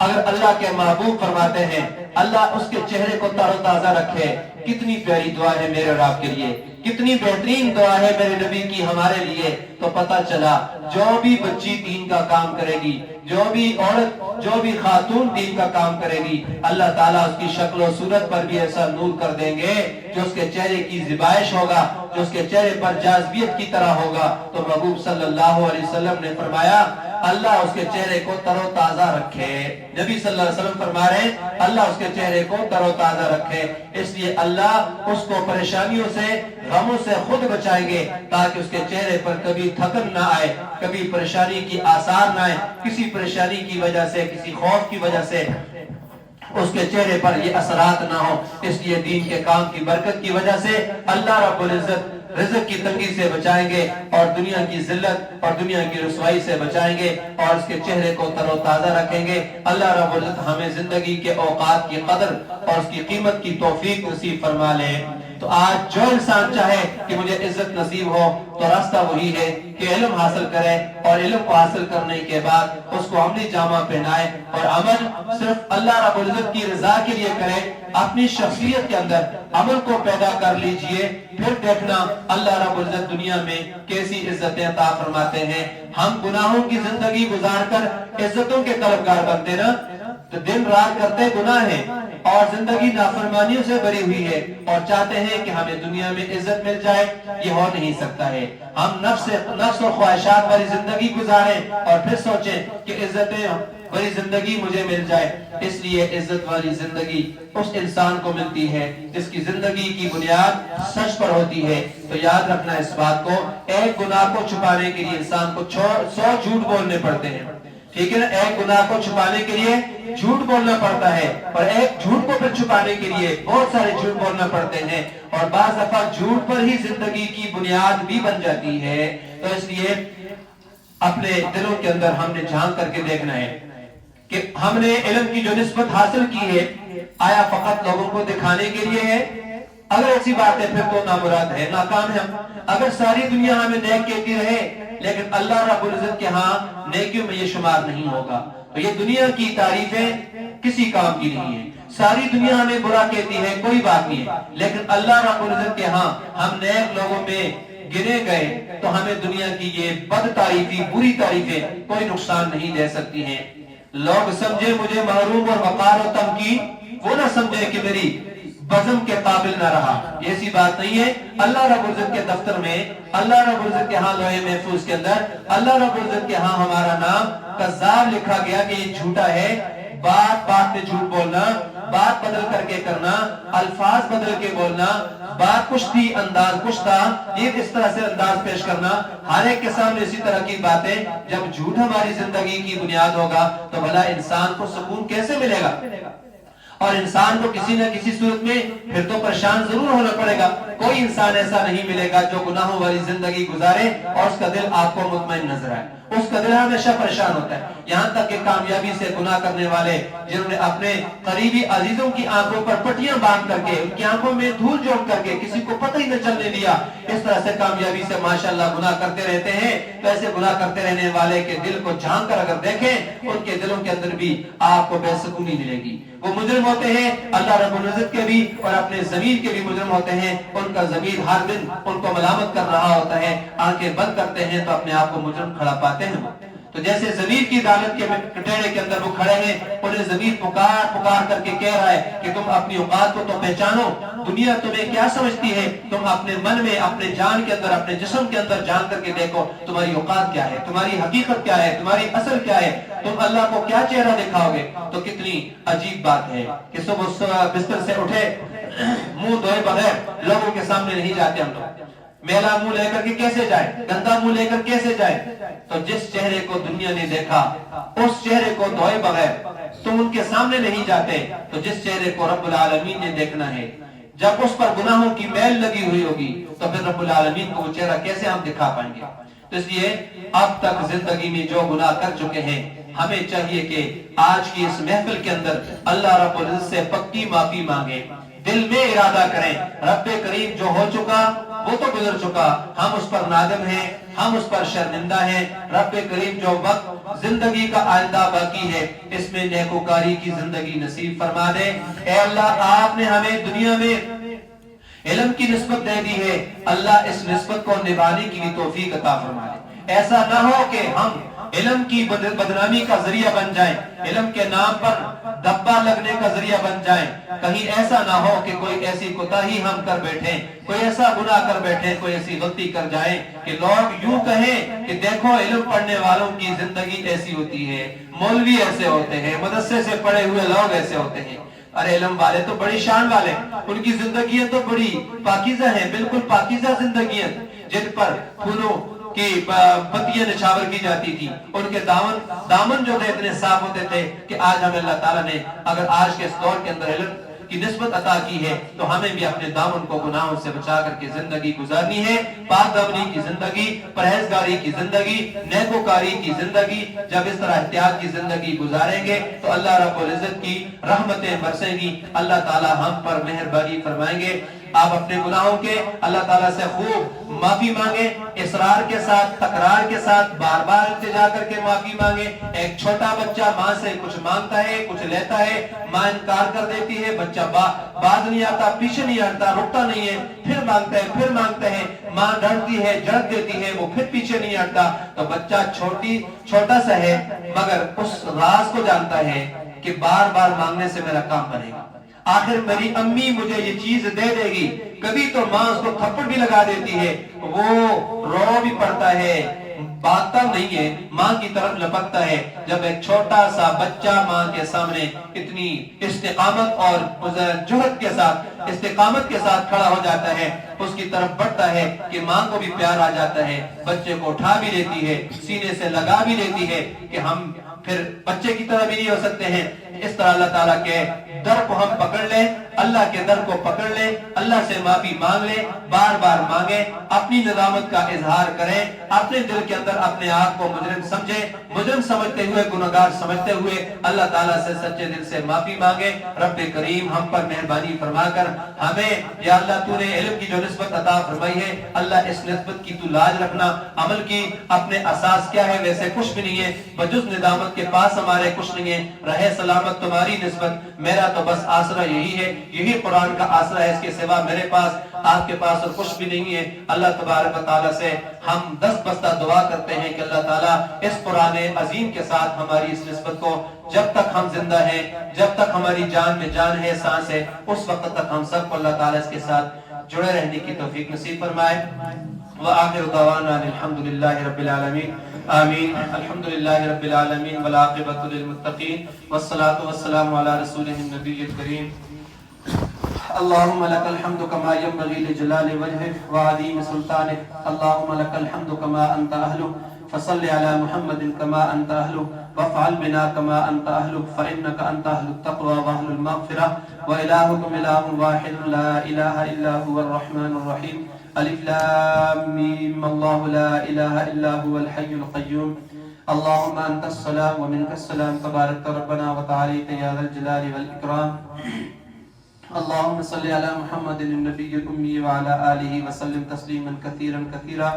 اگر اللہ کے محبوب فرماتے ہیں اللہ اس کے چہرے کو تر و تازہ رکھے، کتنی پیاری دعا ہے میرے اور آپ کے لیے، کتنی بہترین دعا ہے میرے نبی کی ہمارے لیے۔ تو پتہ چلا جو بھی بچی دین کا کام کرے گی، جو بھی عورت، جو بھی خاتون دین کا کام کرے گی، اللہ تعالیٰ اس کی شکل و صورت پر بھی ایسا نور کر دیں گے جو اس کے چہرے کی زیبائش ہوگا، جو اس کے چہرے پر جاذبیت کی طرح ہوگا۔ تو محبوب صلی اللہ علیہ وسلم نے فرمایا اللہ اس کے چہرے کو تر و تازہ رکھے۔ نبی صلی اللہ علیہ وسلم فرما رہے ہیں اللہ اس کے چہرے کو تر و تازہ رکھے۔ اس لیے اللہ اس کو پریشانیوں سے، غموں سے خود بچائیں گے تاکہ اس کے چہرے پر کبھی تھکن نہ آئے، کبھی پریشانی کی آثار نہ آئے، کسی پریشانی کی وجہ سے، کسی خوف کی وجہ سے اس کے چہرے پر یہ اثرات نہ ہو۔ اس لیے دین کے کام کی برکت کی وجہ سے اللہ رب العزت رزق کی تنگی سے بچائیں گے اور دنیا کی ذلت اور دنیا کی رسوائی سے بچائیں گے اور اس کے چہرے کو تر و تازہ رکھیں گے۔ اللہ رب العزت ہمیں زندگی کے اوقات کی قدر اور اس کی قیمت کی توفیق نصیب فرما لے۔ تو آج جو انسان چاہے کہ مجھے عزت نصیب ہو تو راستہ وہی ہے کہ علم حاصل کرے اور علم کو حاصل کرنے کے بعد اس کو عملی جامہ پہنائے اور عمل صرف اللہ رب العزت کی رضا کے لیے کرے۔ اپنی شخصیت کے اندر عمل کو پیدا کر لیجئے، پھر دیکھنا اللہ رب العزت دنیا میں کیسی عزتیں عطا فرماتے ہیں۔ ہم گناہوں کی زندگی گزار کر عزتوں کے طلبگار بنتے نا، تو دن رات کرتے گناہ ہیں اور زندگی نافرمانیوں سے بھری ہوئی ہے اور چاہتے ہیں کہ ہمیں دنیا میں عزت مل جائے، یہ ہو نہیں سکتا ہے۔ ہم نفس و خواہشات والی زندگی گزاریں اور پھر سوچیں کہ عزتیں بڑی زندگی مجھے مل جائے۔ اس لیے عزت والی زندگی اس انسان کو ملتی ہے جس کی زندگی کی بنیاد سچ پر ہوتی ہے۔ تو یاد رکھنا اس بات کو، ایک گناہ کو چھپانے کے لیے انسان کو 100 جھوٹ بولنے پڑتے ہیں، ٹھیک ہے نا؟ ایک گناہ کو چھپانے کے لیے جھوٹ بولنا پڑتا ہے اور ایک جھوٹ کو پھر چھپانے کے لیے بہت سارے جھوٹ بولنا پڑتے ہیں اور بعض دفعہ جھوٹ پر ہی زندگی کی بنیاد بھی بن جاتی ہے۔ تو اس لیے اپنے دلوں کے اندر ہم نے جھانک کر کے دیکھنا ہے کہ ہم نے علم کی جو نسبت حاصل کی ہے آیا فقط لوگوں کو دکھانے کے لیے ہے؟ اگر ایسی بات ہے پھر تو نامراد ہے، ناکام ہے ہم۔ اگر ساری دنیا ہمیں نیک کہتی رہے لیکن اللہ رب العزت کے ہاں نیکیوں میں یہ شمار نہیں ہوگا تو یہ دنیا کی تعریفیں کسی کام کی نہیں ہے۔ ساری دنیا ہمیں برا کہتی ہے، کوئی بات نہیں ہے، لیکن اللہ رب العزت کے ہاں ہم نیک لوگوں میں گنے گئے تو ہمیں دنیا کی یہ بد تعریفی، بری تعریفیں کوئی نقصان نہیں دے سکتی ہیں۔ لوگ سمجھے مجھے محروم اور وقار و تمکین، وہ نہ سمجھے کہ میری بزم کے قابل نہ رہا، ایسی بات نہیں ہے۔ اللہ رب العزت کے دفتر میں، اللہ رب العزت کے ہاں لوح محفوظ کے اندر اللہ رب العزت کے ہاں ہمارا نام کذاب لکھا گیا کہ یہ جھوٹا ہے۔ بات بات میں جھوٹ بولنا، بات بدل کر کے کرنا، الفاظ بدل کے بولنا، بات کچھ تھی انداز کچھ تھا، یہ اس طرح سے انداز پیش کرنا، ہر ایک کے سامنے اسی طرح کی باتیں۔ جب جھوٹ ہماری زندگی کی بنیاد ہوگا تو بھلا انسان کو سکون کیسے ملے گا؟ اور انسان کو کسی نہ کسی صورت میں پھر تو پریشان ضرور ہونا پڑے گا۔ کوئی انسان ایسا نہیں ملے گا جو گناہوں والی زندگی گزارے اور اس کا دل آپ کو مطمئن نظر آئے، اس کا دل ہمیشہ پریشان ہوتا ہے۔ یہاں تک کہ کامیابی سے گناہ کرنے والے جنہوں نے اپنے قریبی عزیزوں کی آنکھوں پر پٹیاں باندھ کر کے، ان کی آنکھوں میں دھول جوڑ کر کے کسی کو پتہ ہی نہ چلنے دیا، اس طرح سے کامیابی سے ماشاءاللہ گناہ کرتے رہتے ہیں۔ تو ایسے گناہ کرتے رہنے والے کے دل کو جھانک کر اگر دیکھیں ان کے دلوں کے اندر بھی آپ کو بے سکونی ملے گی۔ وہ مجرم ہوتے ہیں، اللہ رب العزت کے بھی اور اپنے ضمیر کے بھی مجرم ہوتے ہیں، ان کا ضمیر ہر دن ان کو ملامت کر رہا ہوتا ہے، آنکھیں بند کرتے ہیں تو اپنے آپ کو مجرم کھڑا پاتے ہیں۔ تو تو جیسے ضمیر کی عدالت کے کٹہرے کے اندر وہ کھڑے ہیں، انہیں ضمیر پکار پکار کر کے کہہ رہا ہے کہ تم اپنی اوقات کو تو پہچانو، دنیا تمہیں کیا سمجھتی ہے، تم اپنے من میں، اپنے جان کے اندر، اپنے جسم کے اندر جان کر کے دیکھو تمہاری اوقات کیا ہے، تمہاری حقیقت کیا ہے، تمہاری اصل کیا ہے، تم اللہ کو کیا چہرہ دکھاؤ گے۔ تو کتنی عجیب بات ہے کہ صبح بستر سے اٹھے منہ دھوئے بغیر لوگوں کے سامنے نہیں جاتے ہم لوگ، میلا منہ لے کر کے کیسے جائے، گندا منہ لے کر کیسے جائے۔ تو جس چہرے کو دنیا نے دیکھا اس چہرے کو دھوئے بغیر تم ان کے سامنے نہیں جاتے، تو جس چہرے کو رب العالمین نے دیکھنا ہے، جب اس پر گناہوں کی میل لگی ہوئی ہوگی تو پھر رب العالمین کو وہ چہرہ کیسے ہم دکھا پائیں گے۔ تو اس لیے اب تک زندگی میں جو گناہ کر چکے ہیں، ہمیں چاہیے کہ آج کی اس محفل کے اندر اللہ رب العزت سے پکی معافی مانگے، دل میں ارادہ کریں رب کریم جو ہو چکا وہ تو گزر چکا، ہم اس پر نادم ہیں، ہم اس پر شرمندہ ہیں، رب کریم جو وقت زندگی کا آئندہ باقی ہے اس میں نیکوکاری کی زندگی نصیب فرما دے۔ اے اللہ آپ نے ہمیں دنیا میں علم کی نسبت دے دی ہے، اللہ اس نسبت کو نبھانے کی بھی توفیق عطا فرما دے۔ ایسا نہ ہو کہ ہم علم کی بدنامی کا ذریعہ بن جائیں، علم کے نام پر دبا لگنے کا ذریعہ بن جائیں، کہیں ایسا نہ ہو کہ کوئی ایسی کوتاہی ہم کر بیٹھیں، کوئی ایسا گناہ کر بیٹھیں، کوئی ایسی غلطی کر جائیں کہ لوگ یوں کہیں کہ دیکھو علم پڑھنے والوں کی زندگی ایسی ہوتی ہے، مولوی ایسے ہوتے ہیں، مدرسے سے پڑھے ہوئے لوگ ایسے ہوتے ہیں۔ ارے علم والے تو بڑی شان والے، ان کی زندگیاں تو بڑی پاکیزہ ہیں، بالکل پاکیزہ زندگیاں، جن پر پھولوں کی پتیاں نچھاور کی جاتی تھی، ان کے دامن جو تھے اتنے صاف ہوتے تھے کہ آج ہمیں اللہ تعالیٰ نے اگر آج کے اس دور کے اندر علم کی نسبت عطا کی ہے تو ہمیں بھی اپنے دامن کو گناہوں سے بچا کر کے زندگی گزارنی ہے، پاک دامنی کی زندگی، پرہیزگاری کی زندگی، نیکوکاری کی زندگی۔ جب اس طرح احتیاط کی زندگی گزاریں گے تو اللہ رب العزت کی رحمتیں برسیں گی، اللہ تعالیٰ ہم پر مہربانی فرمائیں گے۔ آپ اپنے گناہوں کے اللہ تعالیٰ سے خوب معافی مانگیں، اصرار کے ساتھ، تکرار کے ساتھ، بار بار التجا کر کے معافی مانگیں۔ ایک چھوٹا بچہ ماں سے کچھ مانگتا ہے، کچھ لیتا ہے، ماں انکار کر دیتی ہے، بچہ باز نہیں آتا، پیچھے نہیں ہٹتا، رکتا نہیں ہے، پھر مانگتا ہے، ماں ڈرتی ہے، جھڑک دیتی ہے، وہ پھر پیچھے نہیں ہٹتا، تو بچہ چھوٹا سا ہے مگر اس راز کو جانتا ہے کہ بار بار مانگنے سے میرا کام بنے گا، آخر میری امی مجھے یہ چیز دے دے گی۔ کبھی تو ماں اس کو تھپڑ بھی لگا دیتی ہے، وہ رو بھی پڑتا ہے، باتتا نہیں ہے، ماں کی طرف لپکتا ہے۔ جب ایک چھوٹا سا بچہ ماں کے سامنے اتنی استقامت اور جرأت کے ساتھ، استقامت کے ساتھ کھڑا ہو جاتا ہے، اس کی طرف بڑھتا ہے کہ ماں کو بھی پیار آ جاتا ہے، بچے کو اٹھا بھی لیتی ہے، سینے سے لگا بھی لیتی ہے کہ ہم پھر بچے کی طرح بھی نہیں ہو سکتے ہیں۔ اس طرح اللہ تعالیٰ کے در کو ہم پکڑ لیں، اللہ کے در کو پکڑ لیں، اللہ سے معافی مانگ لیں، بار بار مانگیں، اپنی ندامت کا اظہار کریں، اپنے دل کے اندر اپنے آپ کو مجرم سمجھیں، مجرم سمجھتے ہوئے، گنہگار سمجھتے ہوئے اللہ تعالیٰ سے سچے دل سے معافی مانگیں۔ رب کریم ہم پر مہربانی فرما کر ہمیں، یا اللہ تو نے علم کی جو نسبت عطا فرمائی ہے، اللہ اس نسبت کی تو لاج رکھنا، عمل کی اپنے اساس کیا ہے ویسے کچھ بھی نہیں ہے، بجز ندامت کے پاس ہمارے کچھ نہیں ہے، رہے سلامت تمہاری نسبت، میرا تو بس آسرا یہی ہے، یہی قرآن کا آسرا ہے، اس کے سوا میرے پاس، آپ کے پاس اور کچھ بھی نہیں ہے۔ اللہ تبارک و تعالیٰ سے ہم دست بستہ دعا کرتے ہیں کہ اللہ تعالیٰ اس قرآن عظیم کے ساتھ ہماری اس نسبت کو جب تک ہم زندہ ہیں، جب تک ہماری جان میں جان ہے، سانس ہے، اس وقت تک ہم سب کو اللہ تعالیٰ اس کے ساتھ جڑے رہنے کی توفیق نصیب فرمائے۔ وآخر دعوانا الحمدللہ رب العالمین، آمین۔ الحمدللہ رب العالمین والعاقبۃ للمتقین والصلاة والسلام علی رسولہ النبی الکریم۔ اللهم لك الحمد كما ينبغي لجلال وجهك وعظيم سلطانك، اللهم لك الحمد كما أنت أهله، فصل على محمد كما أنت أهله، وافعل بنا كما أنت أهله، فإنك أنت أهل التقوى وأهل المغفرة، وإلهكم إله واحد لا إله إلا هو الرحمن الرحيم، ألف لام ميم، الله لا إله إلا هو الحي القيوم، اللهم أنت السلام ومنك السلام، تبارك ربنا وتعاليت يا ذا الجلال والإكرام۔ اللهم صل على محمد النبي الأمي وعلى آله وسلم تسلیما كثيرا كثيرا۔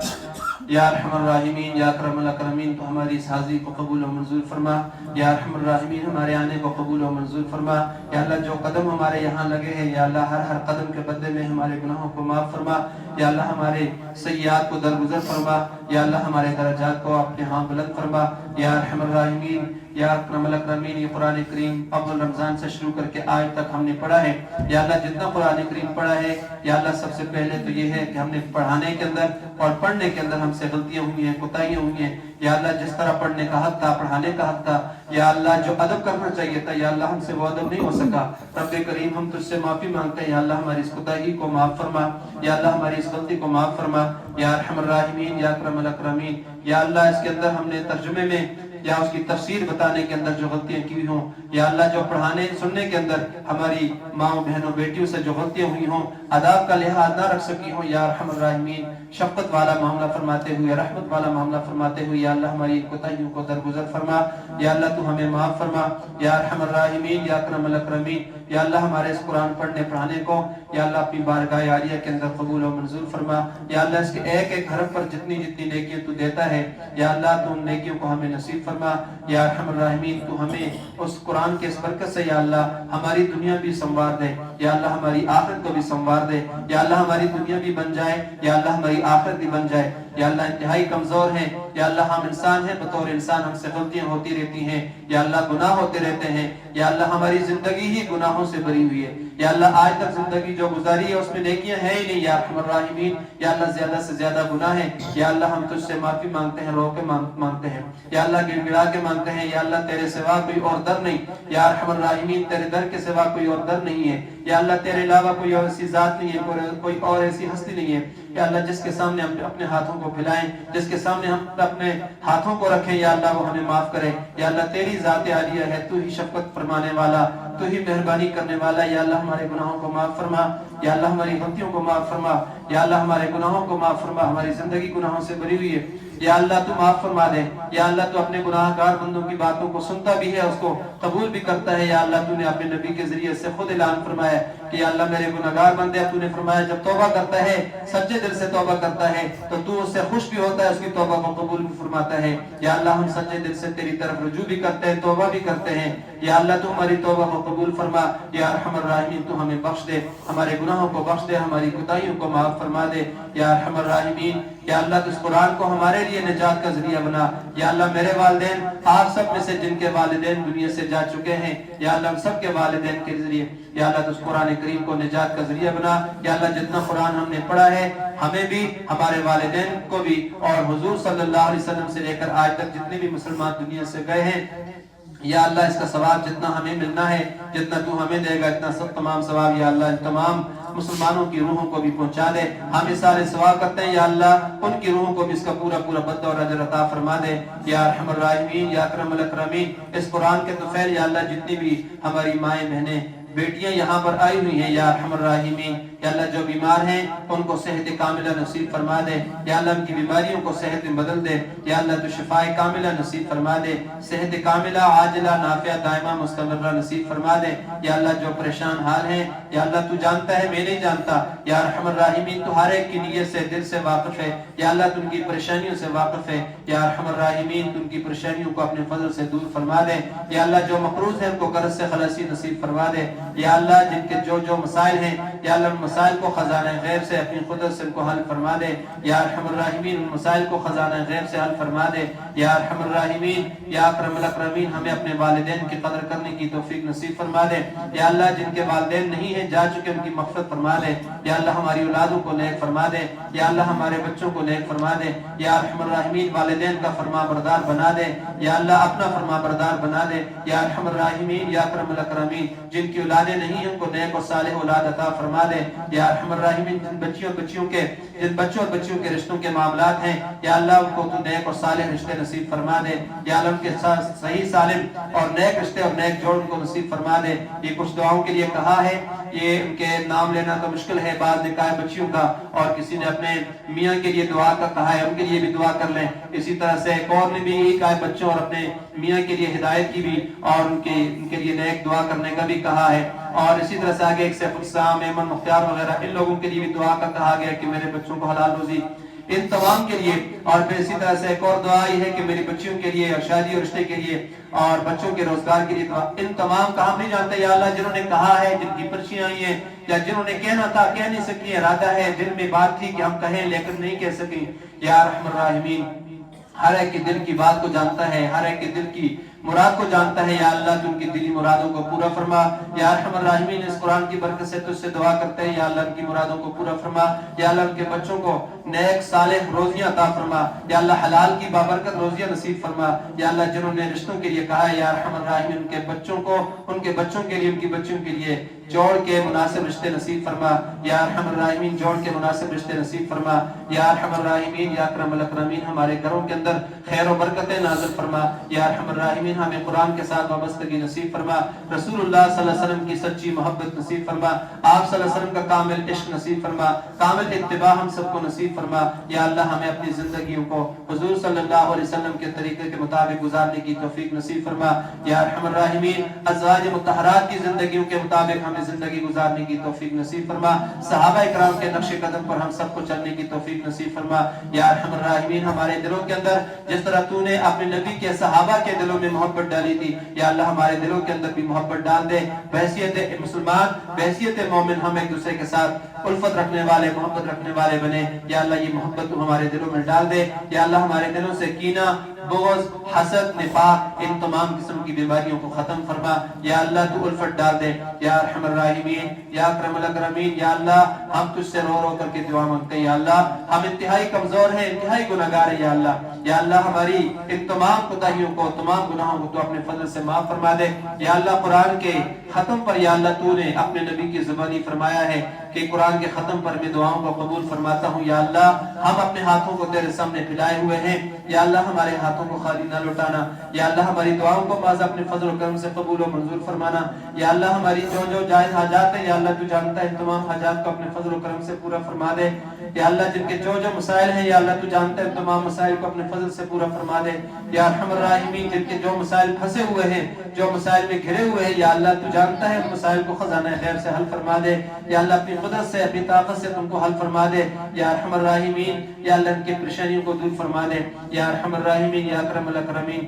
یا ارحم الراحمین، یا اکرم الاکرمین، تو ہماری اس حاضری کو قبول و منظور فرما۔ یا ارحم الراحمین، ہمارے آنے کو قبول و منظور فرما۔ یا اللہ جو قدم ہمارے یہاں لگے ہیں، یا اللہ ہر قدم کے بدلے میں ہمارے گناہوں کو معاف فرما۔ یا اللہ ہمارے سیئات کو درگزر فرما، یا اللہ ہمارے درجات کو اپنے ہاں بلند فرما، یا ارحم الراحمین یا اکرم الاکرمین۔ یہ قرآن کریم اول رمضان سے شروع کر کے آج تک ہم نے پڑھا ہے، یا اللہ جتنا قرآن کریم پڑھا ہے یا اللہ سب سے پہلے تو یہ ہے کہ ہم نے پڑھانے کے اندر اور پڑھنے کے اندر ہم سے غلطیاں ہوئی ہیں، کوتاہیاں ہوئی ہیں، یا اللہ جس طرح پڑھنے کا حق تھا، پڑھانے کا حق تھا، یا اللہ جو ادب کرنا چاہیے تھا یا اللہ ہم سے وہ ادب نہیں ہو سکا۔ رب کریم ہم تجھ سے معافی مانگتے ہیں، یا اللہ ہماری اس کوتاہی کو معاف فرما، یا اللہ ہماری اس غلطی کو معاف فرما، یا ارحم الراحمین یا اکرم الاکرمین۔ یا اللہ اس کے اندر ہم نے ترجمے میں یا اس کی تفسیر بتانے کے اندر جو غلطیاں کی ہوں، یا اللہ جو پڑھانے سننے کے اندر ہماری ماں بہنوں بیٹیوں سے جو غلطیاں ہوئی ہوں، آداب کا لحاظ نہ رکھ سکی ہوں، یا ارحم الراحمین شفقت والا معاملہ فرماتے ہوئے، رحمت والا معاملہ فرماتے ہوئے، یا اللہ ہماری کوتاہیوں کو درگزر فرما، یا اللہ تو ہمیں معاف فرما، یا ارحم الراحمین یا اکرم الاکرمین۔ یا اللہ ہمارے اس قرآن پڑھنے پڑھانے کو یا اللہ اپنی بارگاہ عالیہ کے اندر قبول و منظور فرما، یا اللہ اس کے ایک ایک حرف پر جتنی جتنی نیکیاں تو دیتا ہے یا اللہ تو ان نیکیوں کو ہمیں نصیب فرما، یا ارحم الراحمین تو ہمیں اس قرآن کے اس برکت سے یا اللہ ہماری دنیا بھی سنوار دے، یا اللہ ہماری آخرت کو بھی سنوار دے، یا اللہ ہماری دنیا بھی بن جائے، یا اللہ ہماری آخرت بھی بن جائے۔ یا اللہ انتہائی کمزور ہیں، یا اللہ ہم انسان ہیں، بطور انسان ہم سے غلطیاں ہوتی رہتی ہیں، یا اللہ گناہ ہوتے رہتے ہیں، یا اللہ ہماری زندگی ہی گناہوں سے بھری ہوئی ہے، یا اللہ آج تک زندگی جو گزاری ہے اس میں نیکیاں ہیں ہی نہیں، یا ارحم الراحمین یا اللہ زیادہ سے زیادہ گناہ ہے، یا اللہ ہم تجھ سے معافی مانگتے ہیں، رو کے مانگتے ہیں، یا اللہ گڑ گڑا کے مانگتے ہیں، یا اللہ تیرے سوا کوئی اور در نہیں، یا ارحم الراحمین تیرے در کے سوا کوئی اور در نہیں ہے، یا اللہ تیرے علاوہ کوئی اور ایسی ذات نہیں ہے، کوئی اور ایسی ہستی نہیں ہے، یا اللہ جس کے سامنے ہم اپنے ہاتھوں کو پھیلائیں، جس کے سامنے ہم اپنے ہاتھوں کو رکھیں، یا اللہ وہ ہمیں معاف کرے، یا اللہ تیری ذات عالیہ ہے، تو ہی شفقت فرمانے والا، تو ہی مہربانی کرنے والا، یا اللہ ہمارے گناہوں کو معاف فرما، یا اللہ ہماری غلطیوں کو معاف فرما، یا اللہ ہمارے گناہوں کو معاف فرما، ہماری زندگی گناہوں سے بھری ہوئی ہے، یا اللہ تو معاف فرما دے، یا اللہ تو اپنے گناہ گار بندوں کی باتوں کو سنتا بھی ہے، اس کو قبول بھی کرتا ہے، یا اللہ تو نے اپنے نبی کے ذریعے سے خود اعلان فرمایا کہ یا اللہ میرے گناہگار بندے، تو نے فرمایا جب توبہ کرتا ہے، سچے دل سے توبہ کرتا ہے تو اس سے خوش بھی ہوتا ہے، اس کی توبہ کو قبول بھی فرماتا ہے، یا اللہ ہم سچے دل سے تیری طرف رجوع بھی کرتے ہیں، توبہ بھی کرتے ہیں، یا اللہ تو ہماری توبہ کو قبول فرما، یا ارحم الراحمین تو ہمیں بخش دے، ہمارے گناہوں کو بخش دے، ہماری کوتاہیوں کو معاف فرما دے، یا ارحم الراحمین یا اللہ تو اس قرآن کو ہمارے لیے نجات کا ذریعہ بنا، یا اللہ میرے والدین آپ سب میں سے جن کے والدین دنیا سے جا چکے ہیں، یا اللہ سب کے والدین کے ذریعے یا اللہ تو اس قرآن کریم کو نجات کا ذریعہ بنا، یا اللہ جتنا قرآن ہم نے پڑھا ہے ہمیں بھی، ہمارے والدین کو بھی، اور حضور صلی اللہ علیہ وسلم سے لے کر آج تک جتنے بھی مسلمان دنیا سے گئے ہیں، یا اللہ اس کا ثواب جتنا ہمیں ملنا ہے، جتنا تو ہمیں دے گا، اتنا سب تمام ثواب یا اللہ ان تمام مسلمانوں کی روحوں کو بھی پہنچا دے، ہم اس سارے ثواب کرتے ہیں، یا اللہ ان کی روحوں کو بھی اس کا پورا پورا بدلہ اور اجر عطا فرما دے، یا ارحم الراحمین یا اکرم الاکرمین۔ اس قرآن کے طفیل یا اللہ جتنی بھی ہماری مائیں بہنیں بیٹیاں یہاں پر آئی ہوئی ہیں، یا ارحم الراحمین یا اللہ جو بیمار ہیں ان کو صحت کاملہ نصیب فرما دے، یا اللہ ان کی بیماریوں کو صحت میں بدل دے، یا اللہ تو شفاء کاملہ نصیب فرما دے، صحت کاملہ عاجلہ نافعہ دائمہ مستمرہ نصیب فرما دے، یا اللہ جو پریشان حال ہیں یا اللہ تو جانتا ہے، میں نہیں جانتا، یا ارحم الراحمین تو ہر ایک کی نیت سے دل سے واقف ہے، یا اللہ تو ان کی پریشانیوں سے واقف ہے، یا ارحم الراحمین تو ان کی پریشانیوں کو اپنے فضل سے دور فرما دے، یا اللہ جو مقروض ہیں ان کو قرض سے خلاصی نصیب فرما دے، یا اللہ جن کے جو مسائل ہیں یا اللہ ان مسائل کو خزانہ غیب سے اپنی قدرت سے ان کو حل فرما دے، یا ارحم الراحمین ان مسائل کو خزانہ غیب سے حل فرما دے، یا ارحم الراحمین یا اکرم الاکرمین ہمیں اپنے والدین کی قدر کرنے کی توفیق نصیب فرما دے، یا اللہ جن کے والدین نہیں ہیں جا چکے ان کی مغفرت فرما دے، یا اللہ ہماری اولادوں کو نیک فرما دے، یا اللہ ہمارے بچوں کو نیک فرما دے، یا ارحم الراحمین والدین کا فرما بردار بنا دے، یا اللہ اپنا فرما بردار بنا دے، یا ارحم الراحمین یا اکرم الاکرمین جن کی اولادیں نہیں ہیں ان کو نیک اور صالح اولاد عطا فرما دے، یا ارحم الراحمین جن بچوں اور بچیوں کے رشتوں کے معاملات ہیں یا اللہ ان کو تو نیک اور صالح رشتے نصیب فرما دے، یا اللہ ان کے صحیح سالم اور نیک رشتے اور نیک جوڑ ان کو نصیب فرما دے۔ یہ کچھ دعاؤں کے لیے کہا ہے، یہ ان کے نام لینا تو مشکل ہے، بعض نکاح بچیوں کا، اور کسی نے اپنے میاں کے لیے دعا کا کہا ہے، ان کے لیے بھی دعا کر لیں، اسی طرح سے ایک اور نے بھی نکاح بچوں اور اپنے میاں کے لیے ہدایت کی بھی اور ان کے لیے نیک دعا کرنے کا بھی کہا ہے، اور اسی طرح سے آگے ایک سیف السلام، ایمن مختار وغیرہ ان لوگوں کے لیے بھی دعا کا کہا گیا کہ میرے بچوں کو حلال روزی ان تمام کے لیے، اور پھر اسی طرح سے ایک اور دعا یہ ہے کہ میری بچیوں کے لیے اور شادی اور رشتے کے لیے اور بچوں کے روزگار کے لیے دعا، ان تمام کا ہم نہیں جانتے یا اللہ، جنہوں نے کہا ہے، جن کی پرچیاں آئی ہیں یا جنہوں نے کہنا تھا کہہ نہیں سکی، ارادہ ہے دل میں بات تھی کہ ہم کہیں لیکن نہیں کہہ سکیں، یا ارحم الراحمین ہر ایک کے دل کی بات کو جانتا ہے، ہر ایک کے دل کی مراد کو جانتا ہے، یا اللہ تو ان کی دلی مرادوں کو پورا فرما، یا ارحم الراحمین اس قرآن کی برکت سے تجھ سے دعا کرتے ہیں، یا اللہ ان کی مرادوں کو پورا فرما، یا اللہ ان کے بچوں کو نیک صالح روزیاں عطا فرما، یا اللہ حلال کی بابرکت روزیاں نصیب فرما، یا اللہ جنہوں نے رشتوں کے لیے کہا ہے، یا ارحم الراحمین ان کے بچوں کو، ان کے بچوں کے لیے، ان کی بچیوں کے لیے جوڑ کے مناسب رشتے نصیب فرما، یا ارحم الراحمین جوڑ کے مناسب رشتے نصیب فرما، یا ارحم الراحمین یا اکرم الاکرمین ہمارے گھروں کے اندر خیر و برکتیں نازل فرما، یا ارحم الراحمین ہمیں قرآن کے ساتھ وابستگی نصیب فرما، رسول اللہ صلی اللہ علیہ وسلم کی سچی محبت نصیب فرما، آپ صلی اللہ علیہ وسلم کا کامل عشق نصیب فرما، کامل اتباع ہم سب کو نصیب فرما، یا اللہ ہمیں اپنی زندگیوں کو حضور صلی اللہ علیہ وسلم کے طریقے کے مطابق گزارنے کی توفیق نصیب فرما، یا ارحم الراحمین ازواج مطہرات کی زندگیوں کے مطابق ہمیں زندگی گزارنے کی توفیق نصیب فرما، صحابہ کرام کے نقش قدم پر ہم سب کو چلنے کی توفیق نصیب فرما، یا ارحم الراحمین ہمارے دلوں کے اندر جس طرح تو نے اپنے نبی کے صحابہ کے دلوں میں محبت ڈالی تھی، یا اللہ ہمارے دلوں کے اندر بھی محبت ڈال دے، بحیثیت مسلمان، بحیثیت مومن ہم ایک دوسرے کے ساتھ الفت رکھنے والے، محبت رکھنے والے بنے، یا اللہ یہ محبت تو ہمارے دلوں میں ڈال دے، یا اللہ ہمارے دلوں سے کینہ، بغض، حسد، نفاق ان تمام قسم کی بیماریوں کو ختم فرما، یا اللہ تو الفت ڈال دے، یا ارحم الراحمین یا اکرم الاکرمین، یا اللہ ہم تجھ سے رو رو کر کے دعا مانگتے ہیں، یا اللہ ہم انتہائی کمزور ہیں، انتہائی گناہگار ہیں، یا اللہ ہماری ان تمام کوتاہیوں کو، تمام گناہوں کو تو اپنے فضل سے معاف فرما دے، یا اللہ قرآن کے ختم پر یا اللہ تو نے اپنے نبی کی زبانی فرمایا ہے کہ قرآن کے ختم پر میں دعاؤں کو قبول فرماتا ہوں، یا اللہ ہم اپنے ہاتھوں کو تیرے سامنے پھیلائے ہوئے ہیں، یا اللہ ہمارے ہاتھوں کو خالی نہ لوٹانا، یا اللہ ہماری دعاؤں کو بعض اپنے فضل و کرم سے قبول و منظور فرمانا، یا اللہ ہماری جو جو جائز حاجات ہیں یا اللہ تو جانتا ہے ان تمام حاجات کو اپنے فضل و کرم سے پورا فرما دے، یا اللہ جن کے جو جو مسائل ہیں یا اللہ تو جانتا ہے ان تمام مسائل کو اپنے فضل سے پورا فرما دے، یا ارحم الراحمین جن کے جو مسائل پھنسے ہوئے ہیں، جو مسائل میں گھرے ہوئے ہیں، یا اللہ تو جانتا ہے ان مسائل کو خزانہ خیر سے حل فرما دے، یا اللہ اپنی قدرت سے، اپنی طاقت سے تم کو حل فرما دے، یا ارحم الراحمین یا اللہ ان کی پریشانیوں کو دور فرما دے، یا ارحم الراحمین یا اکرم الاکرمین،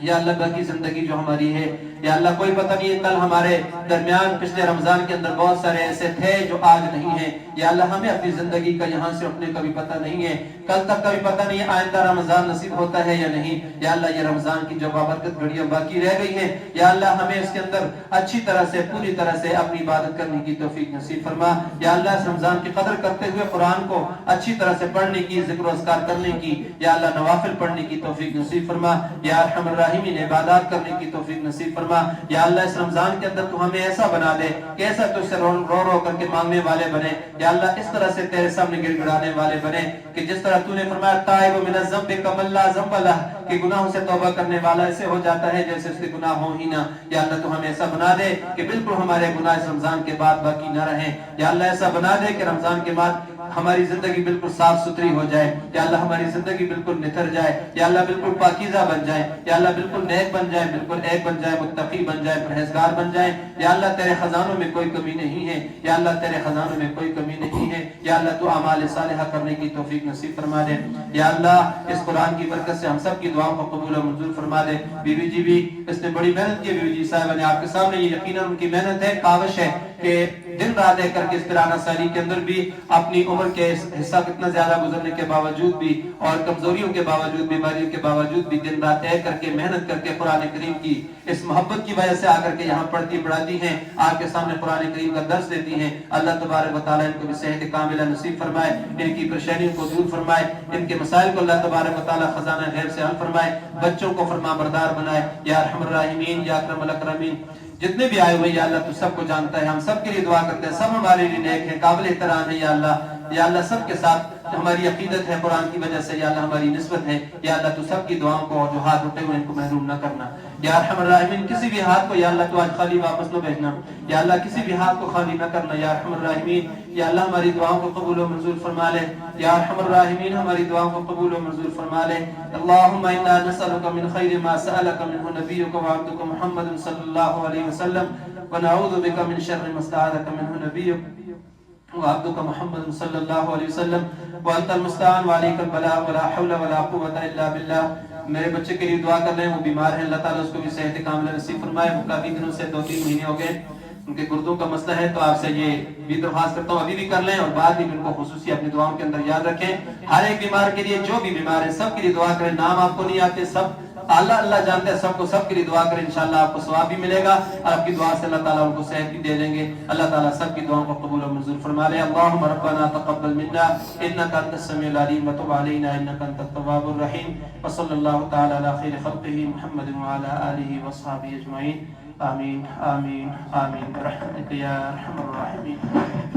یا اللہ باقی زندگی جو ہماری ہے، یا اللہ کوئی پتہ نہیں کل ہمارے درمیان پچھلے رمضان کے اندر بہت سارے ایسے تھے جو آج نہیں ہیں، یا اللہ ہمیں اپنی زندگی کا یہاں سے اٹھنے کا بھی پتہ نہیں ہے، کل تک کا بھی پتہ نہیں آئندہ رمضان نصیب ہوتا ہے یا نہیں، یا اللہ یہ رمضان کی جو بابرکت گھڑیاں باقی رہ گئی ہیں، یا اللہ ہمیں اس کے اندر اچھی طرح سے، پوری طرح سے اپنی عبادت کرنے کی توفیق نصیب فرما، یا اللہ اس رمضان کی قدر کرتے ہوئے قرآن کو اچھی طرح سے پڑھنے کی، ذکر و اذکار کرنے کی، یا اللہ نوافل پڑھنے کی توفیق نصیب فرما، یا ارحم الراحمین عبادات کرنے کی توفیق نصیب فرما، یا اللہ اس رمضان کے اندر تو ہمیں ایسا بنا دے کہ ایسا تجھ سے رو رو کر کے مانگنے والے بنے، یا اللہ اس طرح سے تیرے سامنے گر گڑانے والے بنے کہ جس طرح تو نے فرمایا تائب من الذنب کمن لا ذنب لہ، کہ گناہوں سے توبہ کرنے والا ایسے ہو جاتا ہے جیسے اس کے گناہ ہوں ہی نہ، یا اللہ تو ہمیں ایسا بنا دے کہ بالکل ہمارے گناہ اس رمضان کے بعد باقی نہ رہیں، یا اللہ ایسا بنا دے کہ رمضان کے بعد ہماری زندگی بالکل صاف ستھری ہو جائے، یا اللہ ہماری زندگی بالکل نتر جائے، یا اللہ بالکل پاکیزہ بن جائے، یا اللہ بالکل نیک بن جائے، بالکل ایک بن جائے، متقی بن جائے، پرہیزگار بن جائے، یا اللہ تیرے خزانوں میں کوئی کمی نہیں ہے، یا اللہ تیرے خزانوں میں کوئی کمی نہیں ہے، یا اللہ تو اعمال صالحہ کرنے کی توفیق نصیب فرما دے، یا اللہ اس قرآن کی برکت سے ہم سب کی دعاؤں کو قبول و منظور فرما دے، بی بی جی بھی اس نے بڑی محنت کی، بی بی جی صاحبہ نے آپ کے سامنے، یہ یقیناً ان کی محنت ہے، کاوش ہے کہ دن رات دے کر کے اس ترانہ سالی کے اندر بھی اپنی عمر کے حصہ کتنا زیادہ گزرنے کے باوجود بھی اور کمزوریوں کے باوجود، بیماریوں کے باوجود بھی دن رات طے کر کے محنت کر کے قرآن کریم کی اس محبت کی وجہ سے آ کر کے یہاں پڑھتی پڑھاتی ہیں، آپ کے سامنے قرآن کریم کا درس دیتی ہیں، اللہ تبارک و تعالیٰ ان کو بھی صحت کاملہ نصیب فرمائے، ان کی پریشانیوں کو دور فرمائے، ان کے مسائل کو اللہ تبارک و تعالیٰ خزانہ غیب سے حل فرمائے، بچوں کو فرما بردار بنائے، یا ارحم الراحمین یا اکرم الاکرمین، جتنے بھی آئے ہوئے یا اللہ تو سب کو جانتا ہے، ہم سب کے لیے دعا کرتے ہیں، سب ہمارے لیے نیک ہیں، قابل احترام ہے، یا اللہ سب کے ساتھ ہماری عقیدت ہے قرآن کی وجہ سے، یا اللہ ہماری نسبت ہے، یا اللہ تو سب کی دعاؤں کو جو ہاتھ اٹھے ہوئے ان کو محروم نہ کرنا، یا ارحم الراحمین کسی بھی ہاتھ کو یا اللہ تو آج خالی واپس نہ بھیجنا، یا اللہ کسی بھی ہاتھ کو خالی نہ کرنا، یا ارحم الراحمین یا اللہ ہماری دعاؤں کو قبول و منظور فرما لے، یا ارحم الراحمین ہماری دعاؤں کو قبول و منظور فرما لے، اللہم انا نسألک من خیر ما سألک منہ نبیک وعبدک محمد صلی اللہ علیہ وسلم ونعوذ بک من شر ما استعاذک منہ نبیک وعبدك محمد صلی اللہ علیہ وسلم وانت المستعان وعلیک البلاغ ولا حول ولا قوة الا باللہ. میرے بچے کے لیے دعا کر رہے ہیں، وہ بیمار ہیں، اللہ تعالیٰ اس کو بھی صحت کاملہ نصیب فرمائے. وہ کافی دنوں سے 2-3 مہینے ہو گئے ان کے گردوں کا مسئلہ ہے، تو آپ سے یہ بھی درخواست کرتا ہوں ابھی بھی کر لیں اور بعد میں ان کو خصوصی اپنی دعاؤں کے اندر یاد رکھیں. ہر ایک بیمار کے لیے، جو بھی بیمار ہے سب کے لیے دعا کریں. نام آپ کو نہیں آتے، سب اللہ اللہ جانتے ہیں سب کو، سب کے لیے دعا کریں. انشاءاللہ آپ کو ثواب بھی ملے گا اور آپ کی دعا سے اللہ تعالیٰ ان کو صحت بھی دے دیں گے. اللہ تعالیٰ سب کی دعاؤں کو قبول و منظور فرما لے. اللهم ربنا تقبل منا انك انت السميع العليم وتب علينا انك انت التواب الرحيم. وصلى الله تعالى على خير خلقه محمد وعلى اله وصحبه اجمعين. آمين آمين آمين برحمتك يا ارحم الراحمين.